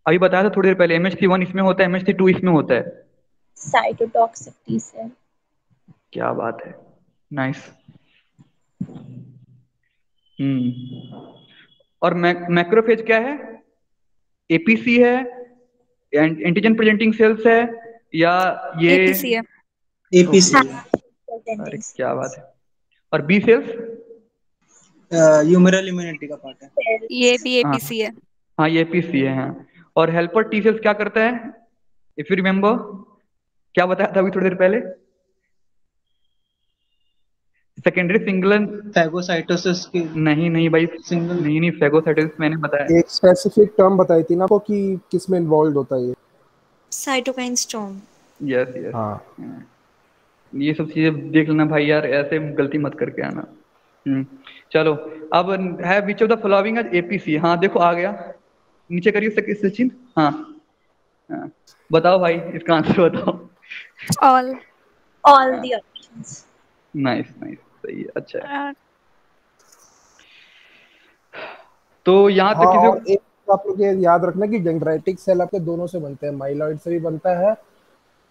अभी बताया था थोड़ी देर पहले, MHC1 इसमें होता है, MHC2 इसमें होता है। Cytotoxic T cell. क्या बात है, नाइस। और मैक्रोफेज क्या है? APC है, एंटीजन प्रेजेंटिंग सेल्स है, या ये एपीसी है। एपीसी अरे Presenting क्या बात है। और बी सेल्स? ह्यूमरल इम्यूनिटी का पार्ट है। ये cells. भी हाँ एपीसी है। हाँ, ये APC है हाँ। और हेल्पर टी सेल्स क्या करता है? इफ यू रिमेम्बर, क्या बताया था अभी थोड़ी देर पहले? सेकेंडरी सिंगल, फैगोसाइटोसिस की नहीं नहीं भाई, सिंगल नहीं नहीं, फेगोसाइटोसिस मैंने बताया। एक स्पेसिफिक टर्म बताई थी ना आपको कि किस में इन्वॉल्व होता है ये। Cytokine storm. यस यस, हाँ, ये सब चीजें देख लेना भाई यार, ऐसे गलती मत करके आना। चलो, अब है which of the following is APC? हाँ देखो आ गया, नीचे करिए सचिन। हाँ हाँ, बताओ भाई, इसका आंसर बताओ। All. All the options. Nice nice, सही है, अच्छा है। तो यहाँ तक हाँ, किसी और एक आप लोग ये याद रखना कि डेंड्राइटिक सेल आपके दोनों से बनते हैं, माइलॉइड से भी बनता है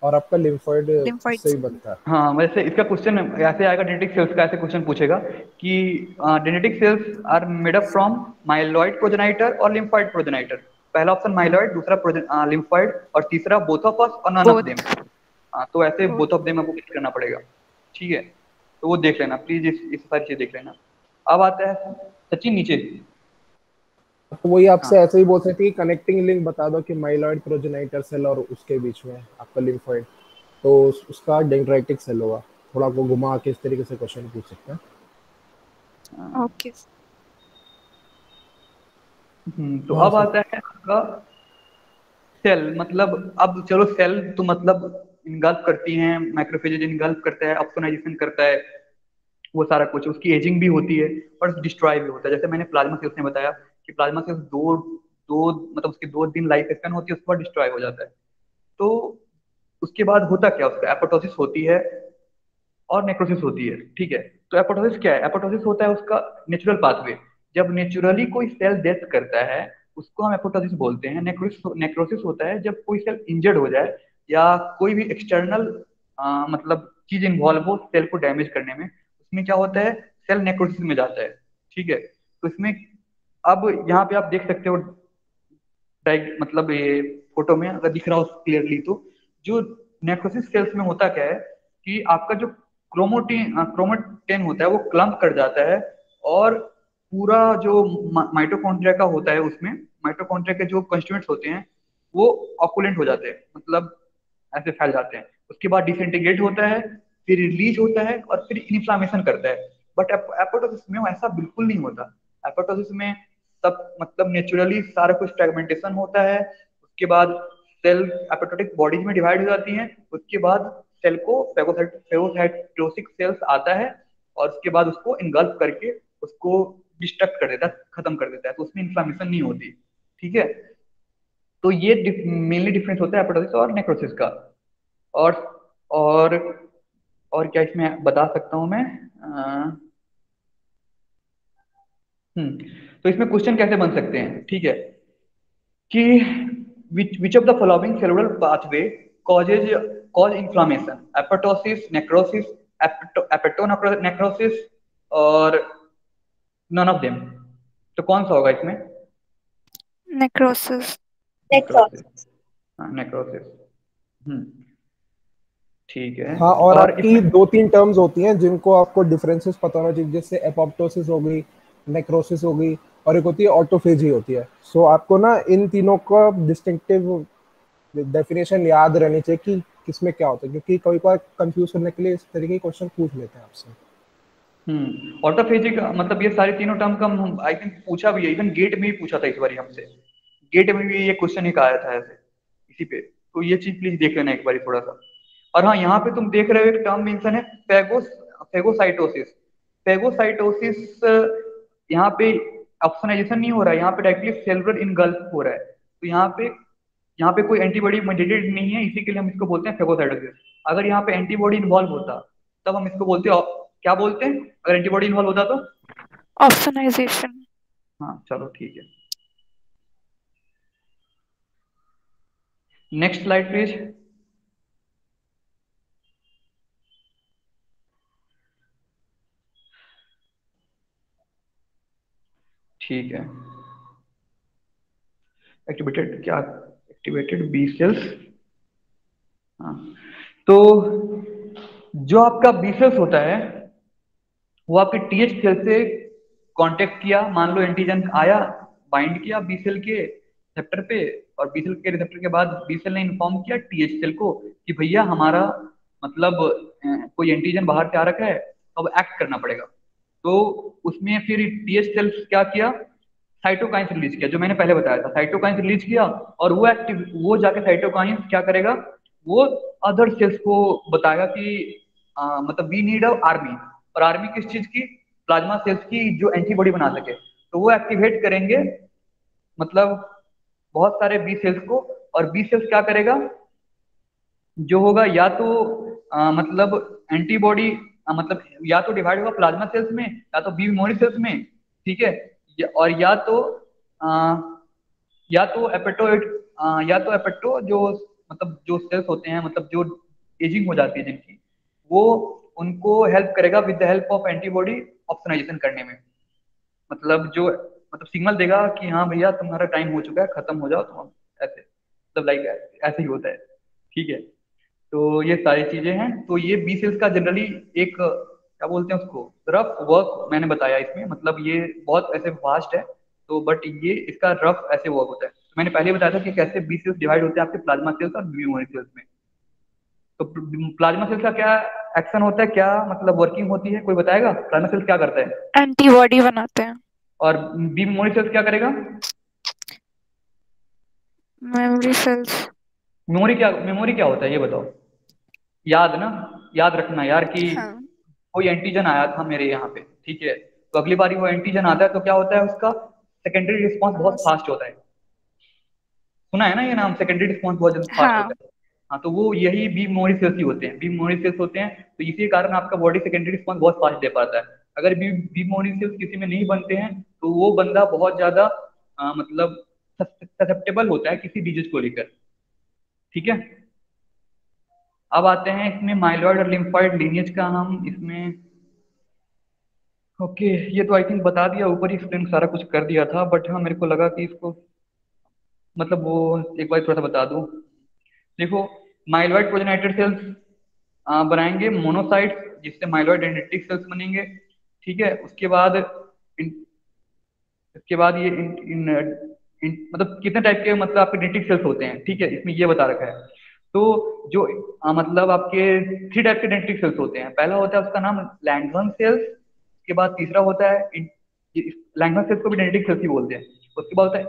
और आपका लिम्फोइड लिम्फोइड से से। भी बनता है। हाँ, वैसे इसका क्वेश्चन ऐसे आएगा, जेनेटिक सेल्स का ऐसे क्वेश्चन पूछेगा कि genetic cells are made up from myeloid progenitor और लिम्फॉइड प्रोजेनाइटर। पहला ऑप्शन माइलॉइड, दूसरा लिम्फॉइड, और तीसरा बोथ ऑफ अस और नन ऑफ देम। बोथ। तो ऐसे बोथ। बोथ ऑफ देम आपको क्लिक करना पड़ेगा। ठीक है, तो वो देख लेना प्लीज, इस सारी चीज देख लेना। अब आता है सचिन नीचे। तो वही आपसे हाँ ऐसे ही बोल सकते हैं कि कनेक्टिंग लिंक बता दो कि माइलॉइड प्रोजेनाइटर सेल और उसके बीच में आपका लिम्फोइड, तो उसका डेंड्राइटिक सेल होगा। थोड़ा आपको घुमा के इस तरीके से क्वेश्चन पूछ सकते हैं। ओके। तो हाँ अब सर। आता है आपका सेल, मतलब अब चलो सेल तो मतलब इनगल्फ करती हैं, मैक्रोफेजेज इनगल्फ करता है, ऑप्सोनाइजेशन करता है, वो सारा कुछ, उसकी एजिंग भी होती है और डिस्ट्रॉय भी होता है। जैसे मैंने प्लाज्मा सेल्स ने बताया कि प्लाज्मा सेल्स दो दो मतलब उसकी 2 दिन लाइफ स्पैन होती है, उसके बाद डिस्ट्रॉय हो जाता है। तो उसके बाद होता क्या, उसका एपोप्टोसिस होती है और नेक्रोसिस होती है। ठीक है, तो एपोप्टोसिस क्या है? एपोप्टोसिस होता है उसका नेचुरल पाथवे। जब नेचुरली कोई सेल डेथ करता है उसको हम एपोप्टोसिस बोलते हैं। नेक्रोसिस होता है जब कोई सेल इंजर्ड हो जाए या कोई भी एक्सटर्नल मतलब चीज इन्वॉल्व हो सेल को डैमेज करने में, उसमें क्या होता है, सेल नेक्रोसिस में जाता है। ठीक है, तो इसमें अब यहाँ पे आप देख सकते हो, मतलब ये फोटो में अगर दिख रहा हो क्लियरली, तो जो नेक्रोसिस सेल्स में होता क्या है कि आपका जो क्रोमेटिन होता है वो क्लम्प कर जाता है, और पूरा जो माइटोकॉन्ड्रिया का होता है उसमें माइटोकॉन्ड्रिया के जो कंस्टिट्यूएंट्स होते हैं वो ऑकुलेंट हो जाते हैं, मतलब ऐसे फैल जाते हैं। उसके बाद डिसइंटीग्रेट होता है, फिर रिलीज होता है, और फिर इन्फ्लामेशन करता है। बट एपोप्टोसिस में ऐसा बिल्कुल नहीं होता। एपोप्टोसिस में सब मतलब नेचुरली सारा कुछ फ्रेगमेंटेशन होता है। उसके बाद सेल एपोप्टोटिक बॉडीज में डिवाइड हो जाती हैं। उसके बाद सेल को फेगोसाइटोसिस सेल्स आता है, और उसके बाद उसको इनगल्फ करके उसको डिस्ट्रक्ट कर देता है, खत्म कर देता है, तो उसमें इन्फ्लामेशन नहीं होती। ठीक है, तो ये मेनली डिफरेंस होता है एपोप्टोसिस और नेक्रोसिस का। और और और क्या इसमें बता सकता हूँ मैं? तो इसमें क्वेश्चन कैसे बन सकते हैं, ठीक है, कि which of the following cellular pathway cause inflammation, apoptosis, necrosis, apetonecrosis और none of them। तो कौन सा होगा इसमें? necrosis। नेक्रोसिस। हाँ, नेक्रोसिस। ठीक है। हाँ, और आपकी इसमें 2-3 टर्म्स होती हैं जिनको आपको डिफरेंसेस पता होना चाहिए, जैसे एपोप्टोसिस हो गई, नेक्रोसिस हो गई, और एक होती है ऑटोफेजी होती है। सो आपको ना इन तीनों का डिस्टिंक्टिव डेफिनेशन याद रहनी चाहिए कि किसमें क्या होता है, क्योंकि कई बार कंफ्यूज करने के लिए इस तरीके के क्वेश्चन पूछ लेते हैं आपसे। ऑटोफेजी का मतलब ये सारे तीनों टर्म का आई थिंक पूछा भी है, इवन गेट में ही पूछा था इस बार हमसे, गेट में भी ये क्वेश्चन एक आया था ऐसे इसी पे। तो ये चीज प्लीज देख लेना एक बार थोड़ा सा। और हाँ, यहाँ पे तुम देख रहे हो एक टर्म मेंशन है फेगोसाइटोसिस। फेगोसाइटोसिस यहाँ पे ऑप्शनाइजेशन नहीं हो रहा है, यहाँ पे डायरेक्टली सेलुलर इनगल्फ हो रहा है। तो यहाँ पे कोई एंटीबॉडी मेडिएटेड नहीं है, इसी के लिए हम इसको बोलते हैं फेगोसाइटोसिस। अगर यहाँ पे एंटीबॉडी इन्वॉल्व होता तब हम इसको बोलते हैं, क्या बोलते हैं अगर एंटीबॉडी इन्वॉल्व होता तो? ऑप्शनाइजेशन। हाँ चलो ठीक है। Next slide please. ठीक है। एक्टिवेटेड क्या? Activated B cells. हाँ, तो जो आपका बी सेल्स होता है वो आपके टीएच सेल से कांटेक्ट किया, मान लो एंटीजन आया, बाइंड किया बी सेल के रिसेप्टर पे, और बी सेल के रिसेप्टर के बाद बी सेल ने इन्फॉर्म किया टीएच सेल को कि भैया हमारा मतलब कोई एंटीजन बाहर से आ रखा है, अब एक्ट करना पड़ेगा। तो उसमें फिर टीएच सेल क्या किया, साइटोकाइंस रिलीज किया, जो मैंने पहले बताया था, साइटोकाइंस रिलीज किया, और वो जाके साइटोकाइंस क्या करेगा, वो अदर सेल्स को बताएगा कि मतलब वी नीड अ आर्मी, और आर्मी किस चीज की? प्लाज्मा सेल्स की, जो एंटीबॉडी बना सके। तो वो एक्टिवेट करेंगे मतलब बहुत सारे बी सेल्स को, और बी सेल्स क्या करेगा, जो होगा या तो मतलब एंटीबॉडी मतलब या तो डिवाइड होगा प्लाज्मा सेल्स में, या तो बी मेमोरी सेल्स में, ठीक है, और या तो एपेटोइड, या तो एपेटो जो मतलब जो सेल्स होते हैं, मतलब जो एजिंग हो जाती है जिनकी, वो उनको हेल्प करेगा with the help of antibody ऑप्शनाइजेशन करने में। मतलब जो मतलब सिग्नल देगा कि हाँ भैया तुम्हारा टाइम हो चुका है, खत्म हो जाओ तुम, ऐसे मतलब लाइक ऐसे ही होता है, ठीक है। तो ये सारी चीजें हैं। तो ये बी सेल्स का जनरली एक क्या बोलते हैं उसको, रफ वर्क मैंने बताया इसमें, मतलब ये बहुत ऐसे वास्ट है, तो बट ये इसका रफ ऐसे वर्क होता है। मैंने पहले बताया था कि कैसे बी सेल्स डिवाइड होते हैं आपके प्लाज्मा सेल्स और मेमोरी सेल्स में। तो प्लाज्मा सेल्स का क्या एक्शन होता है, क्या मतलब वर्किंग होती है, कोई बताएगा प्लाज्मा सेल्स क्या करता है? एंटीबॉडी बनाते हैं। और बी मेमोरी सेल्स क्या करेगा? Memory cells. मेमोरी क्या होता है ये बताओ? याद ना, याद रखना यार कि हाँ। कोई एंटीजन आया था मेरे यहाँ पे, ठीक है, तो अगली बार वो एंटीजन आता है तो क्या होता है, उसका सेकेंडरी रिस्पॉन्स बहुत फास्ट होता है। सुना है ना ये नाम, सेकेंडरी रिस्पॉन्स बहुत जल्दी फास्ट हाँ। होता है। हाँ, तो वो यही बी मेमोरी सेल्स ही होते हैं, बी मेमोरी सेल्स होते हैं, तो इसी कारण आपका बॉडी सेकेंडरी रिस्पॉन्स बहुत फास्ट दे पाता है। अगर बी मेमोरी सेल्स किसी में नहीं बनते हैं तो वो बंदा बहुत ज्यादा मतलब ससेप्टेबल होता है किसी डिजीज को लेकर, ठीक है। अब आते हैं इसमें माइलॉइड और लिम्फॉइड लीनिएज का, हम इसमें ओके, ये तो आई थिंक बता दिया, ऊपर ही एक्सप्लेन सारा कुछ कर दिया था, बट हाँ मेरे को लगा कि इसको मतलब वो एक बार थोड़ा सा बता दूं। देखो, माइलॉइड प्रोजेनाइटेड सेल्स बनाएंगे मोनोसाइट्स, जिससे माइलॉइड डेंड्रिटिक सेल्स बनेंगे, ठीक है। उसके बाद ये मतलब कितने टाइप के मतलब आपके डेंड्रिटिक सेल्स होते हैं, ठीक है, इसमें ये बता रखा है। तो जो मतलब आपके 3 टाइप के डेंड्रिटिक सेल्स होते हैं। पहला होता है उसका नाम लैंगवन सेल्स, उसके बाद तीसरा होता है लैंगवन सेल्स को भी डेंड्रिटिक सेल्स ही बोलते हैं। उसके बाद होता है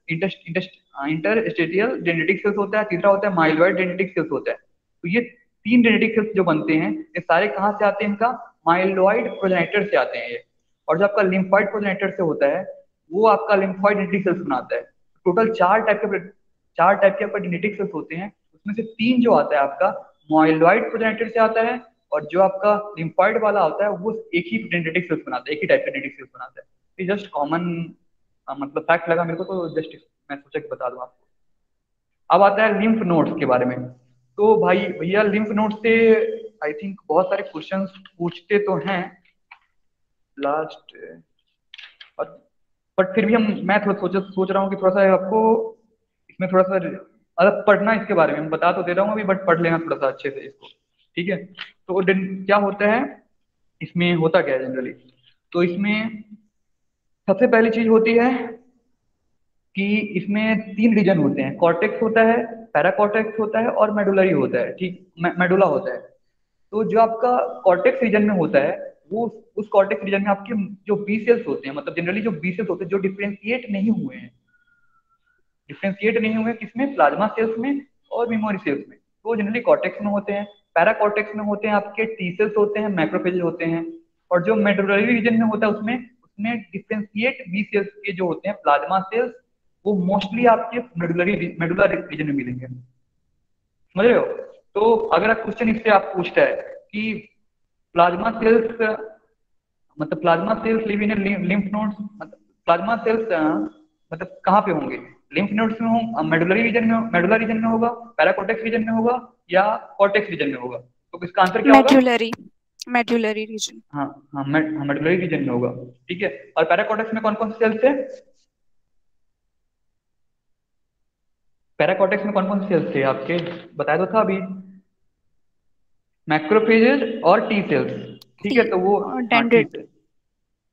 इंटरस्टेटियल डेंड्रिटिक सेल्स होता है, तीसरा होता है माइलॉइड डेंड्रिटिक सेल्स होता है। तो ये 3 डेंड्रिटिक सेल्स जो बनते हैं ये सारे कहाँ से आते हैं, इनका माइलॉइड प्रोजेनाइटर से आते हैं ये। और जो आपका लिम्फॉइड प्रोजेनाइटर से होता है वो आपका लिम्फॉइड डेंड्रिटिक सेल्स बनाता है। टोटल 4 टाइप के आपका डेंड्रिटिक सेल्स होते हैं, उसमें से 3 जो आता है आपका माइलॉइड प्रोजेनाइटर से आता है, और जो आपका लिम्फॉइड वाला होता है वो एक ही डेंड्रिटिक सेल्स बनाता है, एक ही टाइप का डेंड्रिटिक सेल्स बनाता है। ये जस्ट कॉमन मतलब फैक्ट लगा मेरे को, तो जस्ट मैं सोचा कि बता दूं आपको। अब आता है लिम्फ नोड्स के बारे में। तो भाई भैया लिम्फ नोड से आई थिंक बहुत सारे क्वेश्चंस पूछते तो हैं लास्ट, बट फिर भी मैं थोड़ा सोच रहा हूँ कि थोड़ा सा आपको इसमें थोड़ा सा मतलब पढ़ना इसके बारे में, मैं बता तो दे रहा हूँ अभी, बट पढ़ लेना थोड़ा सा अच्छे से इसको, ठीक है। तो क्या होता है इसमें, होता क्या है जनरली, तो इसमें सबसे पहली चीज होती है कि इसमें 3 रीजन होते हैं, कॉर्टेक्स होता है, पैराकॉर्टेक्स होता है और मेडुलरी होता है, ठीक, मेडुला होता है। तो जो आपका कॉर्टेक्स रीजन में होता है वो उस कॉर्टेक्स रीजन में आपके जो बी सेल्स होते हैं, मतलब जनरली जो बी सेल्स होते हैं जो डिफ्रेंशिएट नहीं हुए हैं, डिफ्रेंशिएट नहीं हुए किसमें, प्लाज्मा सेल्स में और मेमोरी सेल्स में, तो जनरली कॉर्टेक्स में होते हैं। पैराकॉर्टेक्स में होते हैं आपके टी सेल्स होते हैं, मैक्रोफेज होते हैं। और जो मेडुलरी रीजन में होता है उसमें उसमें डिफ्रेंशिएट बी सेल्स के जो होते हैं प्लाज्मा सेल्स, वो मोस्टली आपके मेडुलर रीजन में मिलेंगे, समझ रहे हो। तो अगर आप क्वेश्चन इससे आप पूछता है कि प्लाज्मा सेल्स मतलब plasma cells live in lymph nodes, मतलब प्लाज्मा सेल्स मतलब कहाँ पे होंगे, लिम्फ नोड्स में हो, मेडुलरी रीजन में, मेडुलर रीजन में होगा, पैराकॉर्टेक्स रीजन में होगा या कॉर्टेक्स रीजन में होगा, तो इसका आंसर क्या होगा, मेडुलरी रीजन। हाँ हाँ मेडुलरी रीजन में होगा, ठीक है। और पैराकॉर्टेक्स में कौन कौन से सेल्स है, पैराकॉर्टेक्स में कौन कौन से सेल्स थे आपके, बताया तो था अभी, मैक्रोफेजेस और टी सेल्स, ठीक है। तो वो हाँ टी सेल्स,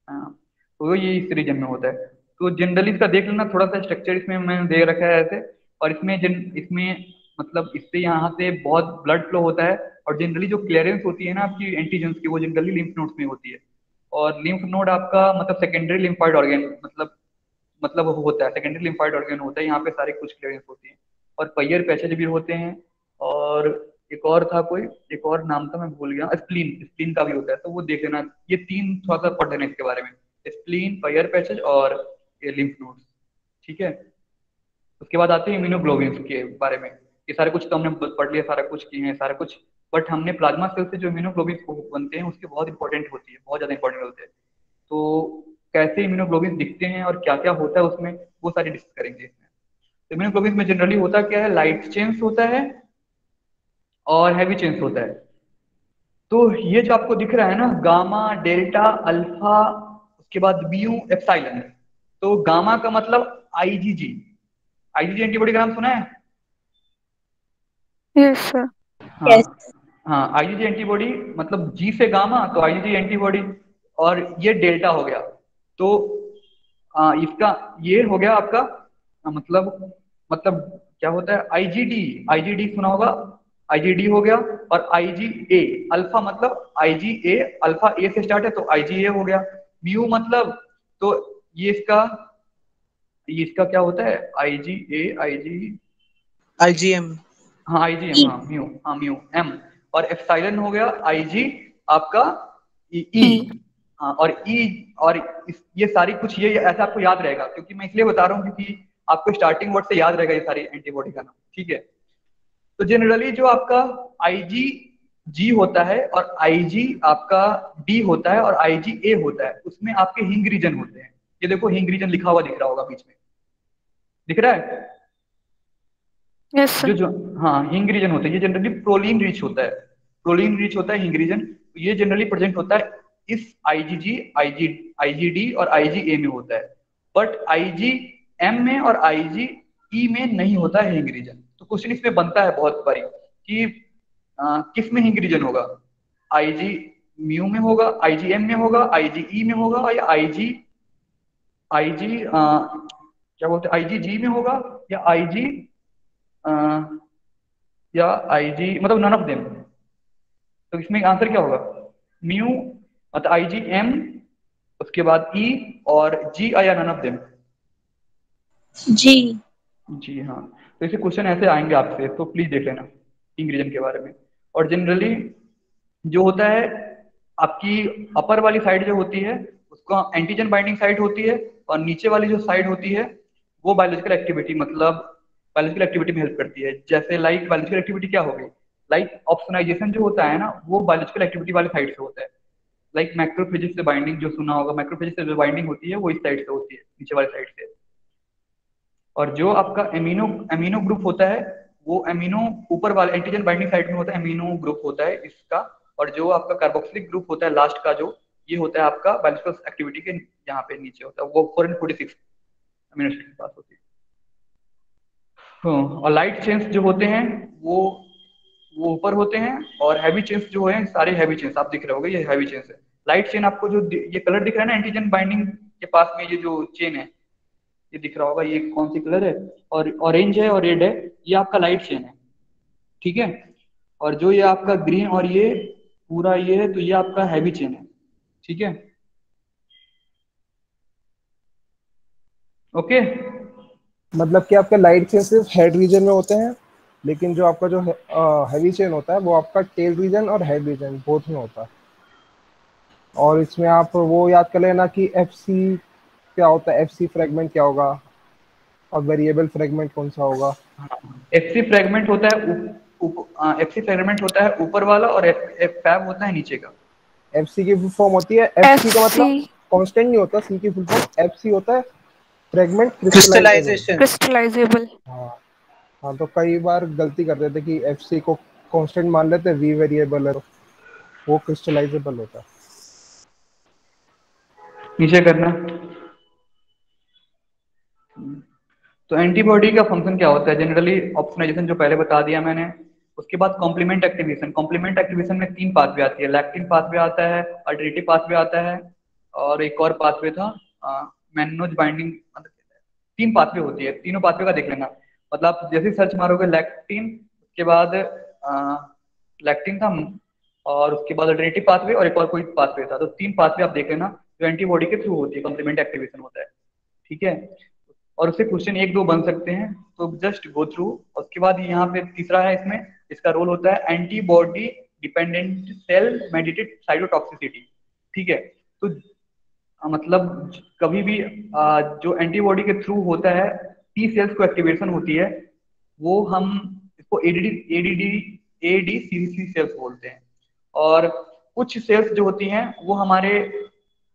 हाँ तो ये इस रीजन में होता है। तो जनरली इसका देख लेना थोड़ा सा स्ट्रक्चर इसमें मैंने दे रखा है ऐसे, और इसमें इसमें मतलब इससे यहाँ से बहुत ब्लड फ्लो होता है, और जनरली जो क्लियरेंस होती है ना आपकी एंटीजेंस की, वो जनरली लिम्फ नोड्स में होती है। और लिम्फ नोड आपका मतलब सेकेंडरी लिम्फॉइड ऑर्गन मतलब वो होता है, सेकेंडरी लिम्फॉइड ऑर्गन होता है, यहाँ पे सारी कुछ क्लियरेंस होती है। और पय्यर पैसेज भी होते हैं, और एक और था कोई, एक और नाम था मैं भूल गया, स्प्लीन, स्प्लीन का भी होता है, तो वो देख लेना। ये 3 थोड़ा सा पढ़ लेना इसके बारे में, स्प्लीन, पय्यर पैसेज और ये लिम्फ नोड्स, ठीक है। उसके बाद आते हैं इम्यूनोग्लोबिन के बारे में। ये सारे कुछ तो हमने पढ़ लिया, सारा कुछ किए हैं सारा कुछ, बट हमने प्लाज्मा सेल से जो इम्यूनोग्लोबिन बनते हैं उसके बहुत इंपॉर्टेंट होती है, बहुत ज्यादा इंपॉर्टेंट होते हैं। तो कैसे इम्यूनोग्लोबिन दिखते हैं और क्या क्या होता है उसमें, वो सारी डिस्कस करेंगे इसमें। तो इम्यूनोग्लोबिन में जनरली होता क्या है, लाइट चेन्स होता है और हैवी चेन्स होता है। तो ये जो आपको दिख रहा है ना, गामा, डेल्टा, अल्फा, उसके बाद म्यू, एप्सिलॉन। तो गामा का मतलब आईजीजी, आईजीजी एंटीबॉडी का नाम सुना है, यस सर। हाँ हाँ, आईजीजी एंटीबॉडी मतलब जी से गामा, तो आईजीजी एंटीबॉडी। और ये डेल्टा हो गया, तो इसका ये हो गया आपका मतलब क्या होता है, आईजीडी, आईजीडी सुना होगा, आईजीडी हो गया। और आईजीए, अल्फा मतलब आईजीए, अल्फा ए से स्टार्ट है तो आईजीए हो गया। म्यू मतलब, तो ये इसका क्या होता है, आईजीए, IgM। हाँ आईजीएम, हाँ म्यू, हाँ म्यू एम। और एप्सिलॉन हो गया आईजी आपका ई, हाँ और ई, और ये सारी कुछ ये ऐसा आपको याद रहेगा, क्योंकि मैं इसलिए बता रहा हूँ क्योंकि आपको स्टार्टिंग वर्ड से याद रहेगा ये सारी एंटीबॉडी का नाम, ठीक है। तो जनरली जो आपका आईजी जी होता है और आईजी आपका डी होता है और आईजी ए होता है, उसमें आपके हिंग रीजन होते हैं। ये देखो हिंग रीजन लिखा हुआ दिख रहा होगा बीच में, दिख रहा है, यस सर। जो हाँ हिंग रीजन होता है, ये जनरली प्रोलीन रिच होता है, प्रोलीन रिच होता है हिंग रीजन। ये जनरली प्रेजेंट होता है इस आईजीजी, आईजीडी और आईजीए में होता है, बट आईजीएम में और आईजीई में नहीं होता है हिंग रीजन। तो क्वेश्चन इसमें बनता है बहुत बारी कि किस में हिंग रीजन होगा, आईजी म्यू में होगा, आईजीएम में होगा, आईजीई में होगा, या आईजी क्या बोलते हैं, आईजीजी में होगा, या आईजी या आईजी मतलब नन ऑफ देम। तो इसमें आंसर क्या होगा, म्यू मतलब आईजीएम, उसके बाद ई और जी, या नन ऑफ देम, जी जी हाँ। तो ऐसे क्वेश्चन ऐसे आएंगे आपसे, तो प्लीज देख लेना इंग्रेजन के बारे में। और जनरली जो होता है आपकी अपर वाली साइड जो होती है उसका एंटीजन बाइंडिंग साइट होती है, और नीचे वाली जो साइड होती है वो बायोलॉजिकल एक्टिविटी मतलब बायोलॉजिकल एक्टिविटी में हेल्प करती है। जैसे लाइक बायोलॉजिकल एक्टिविटी क्या होगी, लाइक ऑप्सोनाइजेशन जो होता है ना, वो बायोलॉजिकल एक्टिविटी वाली साइड से होता है। लाइक मैक्रोफेजेस से बाइंडिंग जो सुना होगा, मैक्रोफेजेस से जो बाइंडिंग होती है वो इस साइड से होती है, नीचे वाली साइड से। और जो आपका एमिनो एमिनो ग्रुप होता है वो एमिनो ऊपर वाले एंटीजन बाइंडिंग साइड में होता है, एमिनो ग्रुप होता है इसका। और जो आपका कार्बोक्सिलिक ग्रुप होता है लास्ट का, जो ये होता है आपका बायोलॉजिकल एक्टिविटी के यहाँ पे नीचे होता है, वो 446 अमीनो एसिड के पास होती है। और लाइट चेन्स जो होते हैं वो ऊपर होते हैं, और हैवी चेन्स जो है सारे हैवी चेन्स आप दिख रहे होंगे, ये हैवी चेन्स है। लाइट चेन आपको जो ये कलर दिख रहा है ना एंटीजन बाइंडिंग के पास में, ये जो चेन है ये दिख रहा होगा, ये कौन सी कलर है, और ऑरेंज है और रेड है, ये आपका लाइट चेन है, ठीक है। और जो ये आपका ग्रीन और ये पूरा ये है, तो ये आपका हैवी चेन है, ठीक है। ओके, मतलब कि आपके लाइट चेन सिर्फ हेड रीजन में होते हैं, लेकिन जो आपका जो हैवी चेन होता है वो आपका टेल रीजन और हेड रीजन बोथ में होता है। और इसमें आप वो याद कर लेना कि एफसी क्या होता है, एफसी फ्रेगमेंट क्या होगा और वेरिएबल फ्रेगमेंट कौन सा होगा। एफसी फ्रेगमेंट होता है एफसी फ्रेगमेंट होता है ऊपर वाला, और फैब होता है नीचे का। एफसी की फुल फॉर्म होती है, एफसी का मतलब FC कांस्टेंट नहीं होता, सी की फुल फॉर्म एफसी होता है फ्रेगमेंट क्रिस्टलाइजेशन। crystallizable। हाँ हाँ, तो कई बार गलती कर देते कि एफसी को कांस्टेंट मान लेते, वी वेरिएबल है, वो क्रिस्टलाइजेबल होता है। नीचे करना। तो एंटीबॉडी का फंक्शन क्या होता है जनरली, ऑप्सनाइजेशन जो पहले बता दिया मैंने। उसके बाद कॉम्प्लीमेंट एक्टिवेशन, कॉम्प्लीमेंट एक्टिवेशन में 3 पाथवे आती है, लैक्टिन पाथवे आता है, अल्टरनेटिव पाथवे आता है, और एक और पाथवे था मैनोज बाइंडिंग, 3 पाथवे होती है, तीनों पाथवे का देख लेना। मतलब आप जैसे सर्च मारोगे लैक्टिन, उसके बाद लैक्टिन था, और उसके बाद अल्टरनेटिव पाथवे और एक और कोई पाथवे था, तो 3 पाथवे आप देख लेना जो एंटीबॉडी के थ्रू होती है, कॉम्प्लीमेंट एक्टिवेशन होता है, ठीक है। और उससे क्वेश्चन 1-2 बन सकते हैं, तो जस्ट गो थ्रू। उसके बाद यहाँ पे तीसरा है, इसमें इसका रोल होता है antibody dependent cell mediated cytotoxicity, ठीक है। तो मतलब कभी भी जो एंटीबॉडी के थ्रू होता है, टी सेल्स को एक्टिवेशन होती है, वो हम इसको एडीसीसी सेल्स बोलते हैं। और कुछ सेल्स जो होती हैं वो हमारे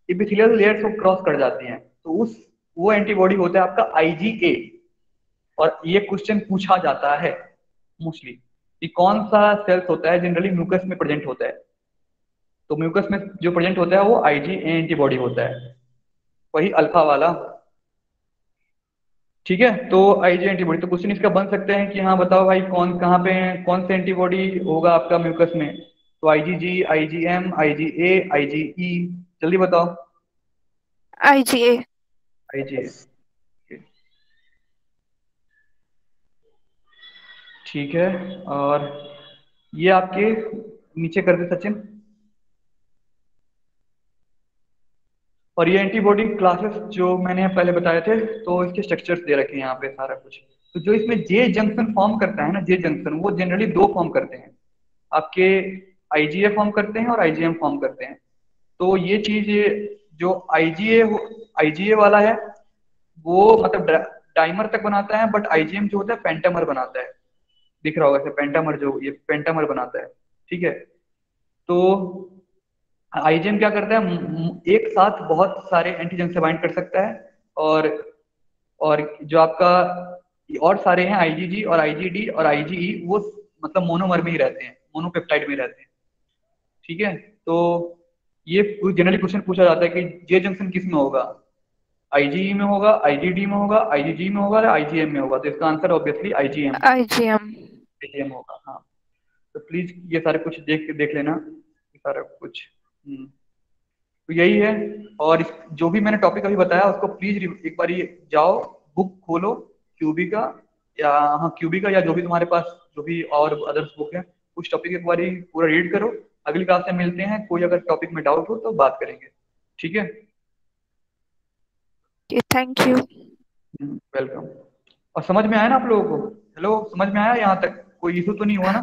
एपिथेलियल लेयर्स को क्रॉस कर जाती हैं, तो वो एंटीबॉडी होता है आपका आईजीए। और ये क्वेश्चन पूछा जाता है मोस्टली कि कौन सा सेल्स होता है जनरली म्यूकस में प्रेजेंट होता है, तो म्यूकस में जो प्रेजेंट होता है वो आईजीए एंटीबॉडी होता है, वही अल्फा वाला, ठीक है। तो आईजीए एंटीबॉडी, तो क्वेश्चन इसका बन सकते हैं कि हाँ बताओ भाई कौन कहाँ पे कौन से एंटीबॉडी होगा आपका म्यूकस में, तो आईजीजी, आईजीएम, आईजीए, आईजीई, जल्दी बताओ। IgA। आईजीए, ठीक है। और ये आपके नीचे कर दे सचिन। और ये एंटीबॉडी क्लासेस जो मैंने पहले बताए थे, तो इसके स्ट्रक्चर्स दे रखे हैं यहाँ पे सारा कुछ। तो जो इसमें जे जंक्शन फॉर्म करता है ना, जे जंक्शन वो जनरली 2 फॉर्म करते हैं आपके, आईजीए फॉर्म करते हैं और आईजीएम फॉर्म करते हैं। तो ये चीज जो आईजीए वाला है वो मतलब डाइमर तक बनाता है, बट आईजीएम जो होता है पेंटामर बनाता है, दिख रहा होगा ऐसे पेंटामर, जो ये पेंटामर बनाता है, ठीक है। तो आईजीएम क्या करता है, एक साथ बहुत सारे एंटीजन से बाइंड कर सकता है, और जो आपका और सारे हैं आईजीजी और आईजीडी और आईजीई, वो मतलब मोनोमर में ही रहते हैं, मोनोपेप्टाइड में रहते हैं, ठीक है। तो ये जनरली क्वेश्चन पूछा जाता है कि जे जंक्शन किस में होगा, आईजीई में होगा, आईजीडी में होगा, आईजीजी में होगा, या आईजीएम में होगा, तो इसका answer obviously IgM IgM। IgM होगा, हाँ। तो प्लीज ये सारे कुछ देख लेना, ये सारा कुछ। तो यही है। और जो भी मैंने टॉपिक अभी बताया उसको प्लीज एक बार ये जाओ, बुक खोलो क्यूबी का, या हाँ क्यूबी का, या जो भी तुम्हारे पास जो भी और अदर्स बुक है, उस टॉपिक एक बार पूरा रीड करो। अगली क्लास में मिलते हैं, कोई अगर टॉपिक में डाउट हो तो बात करेंगे, ठीक है। Thank you. वेलकम। और समझ में आया ना आप लोगों को? हेलो, समझ में आया यहाँ तक? कोई इशू तो नहीं हुआ ना?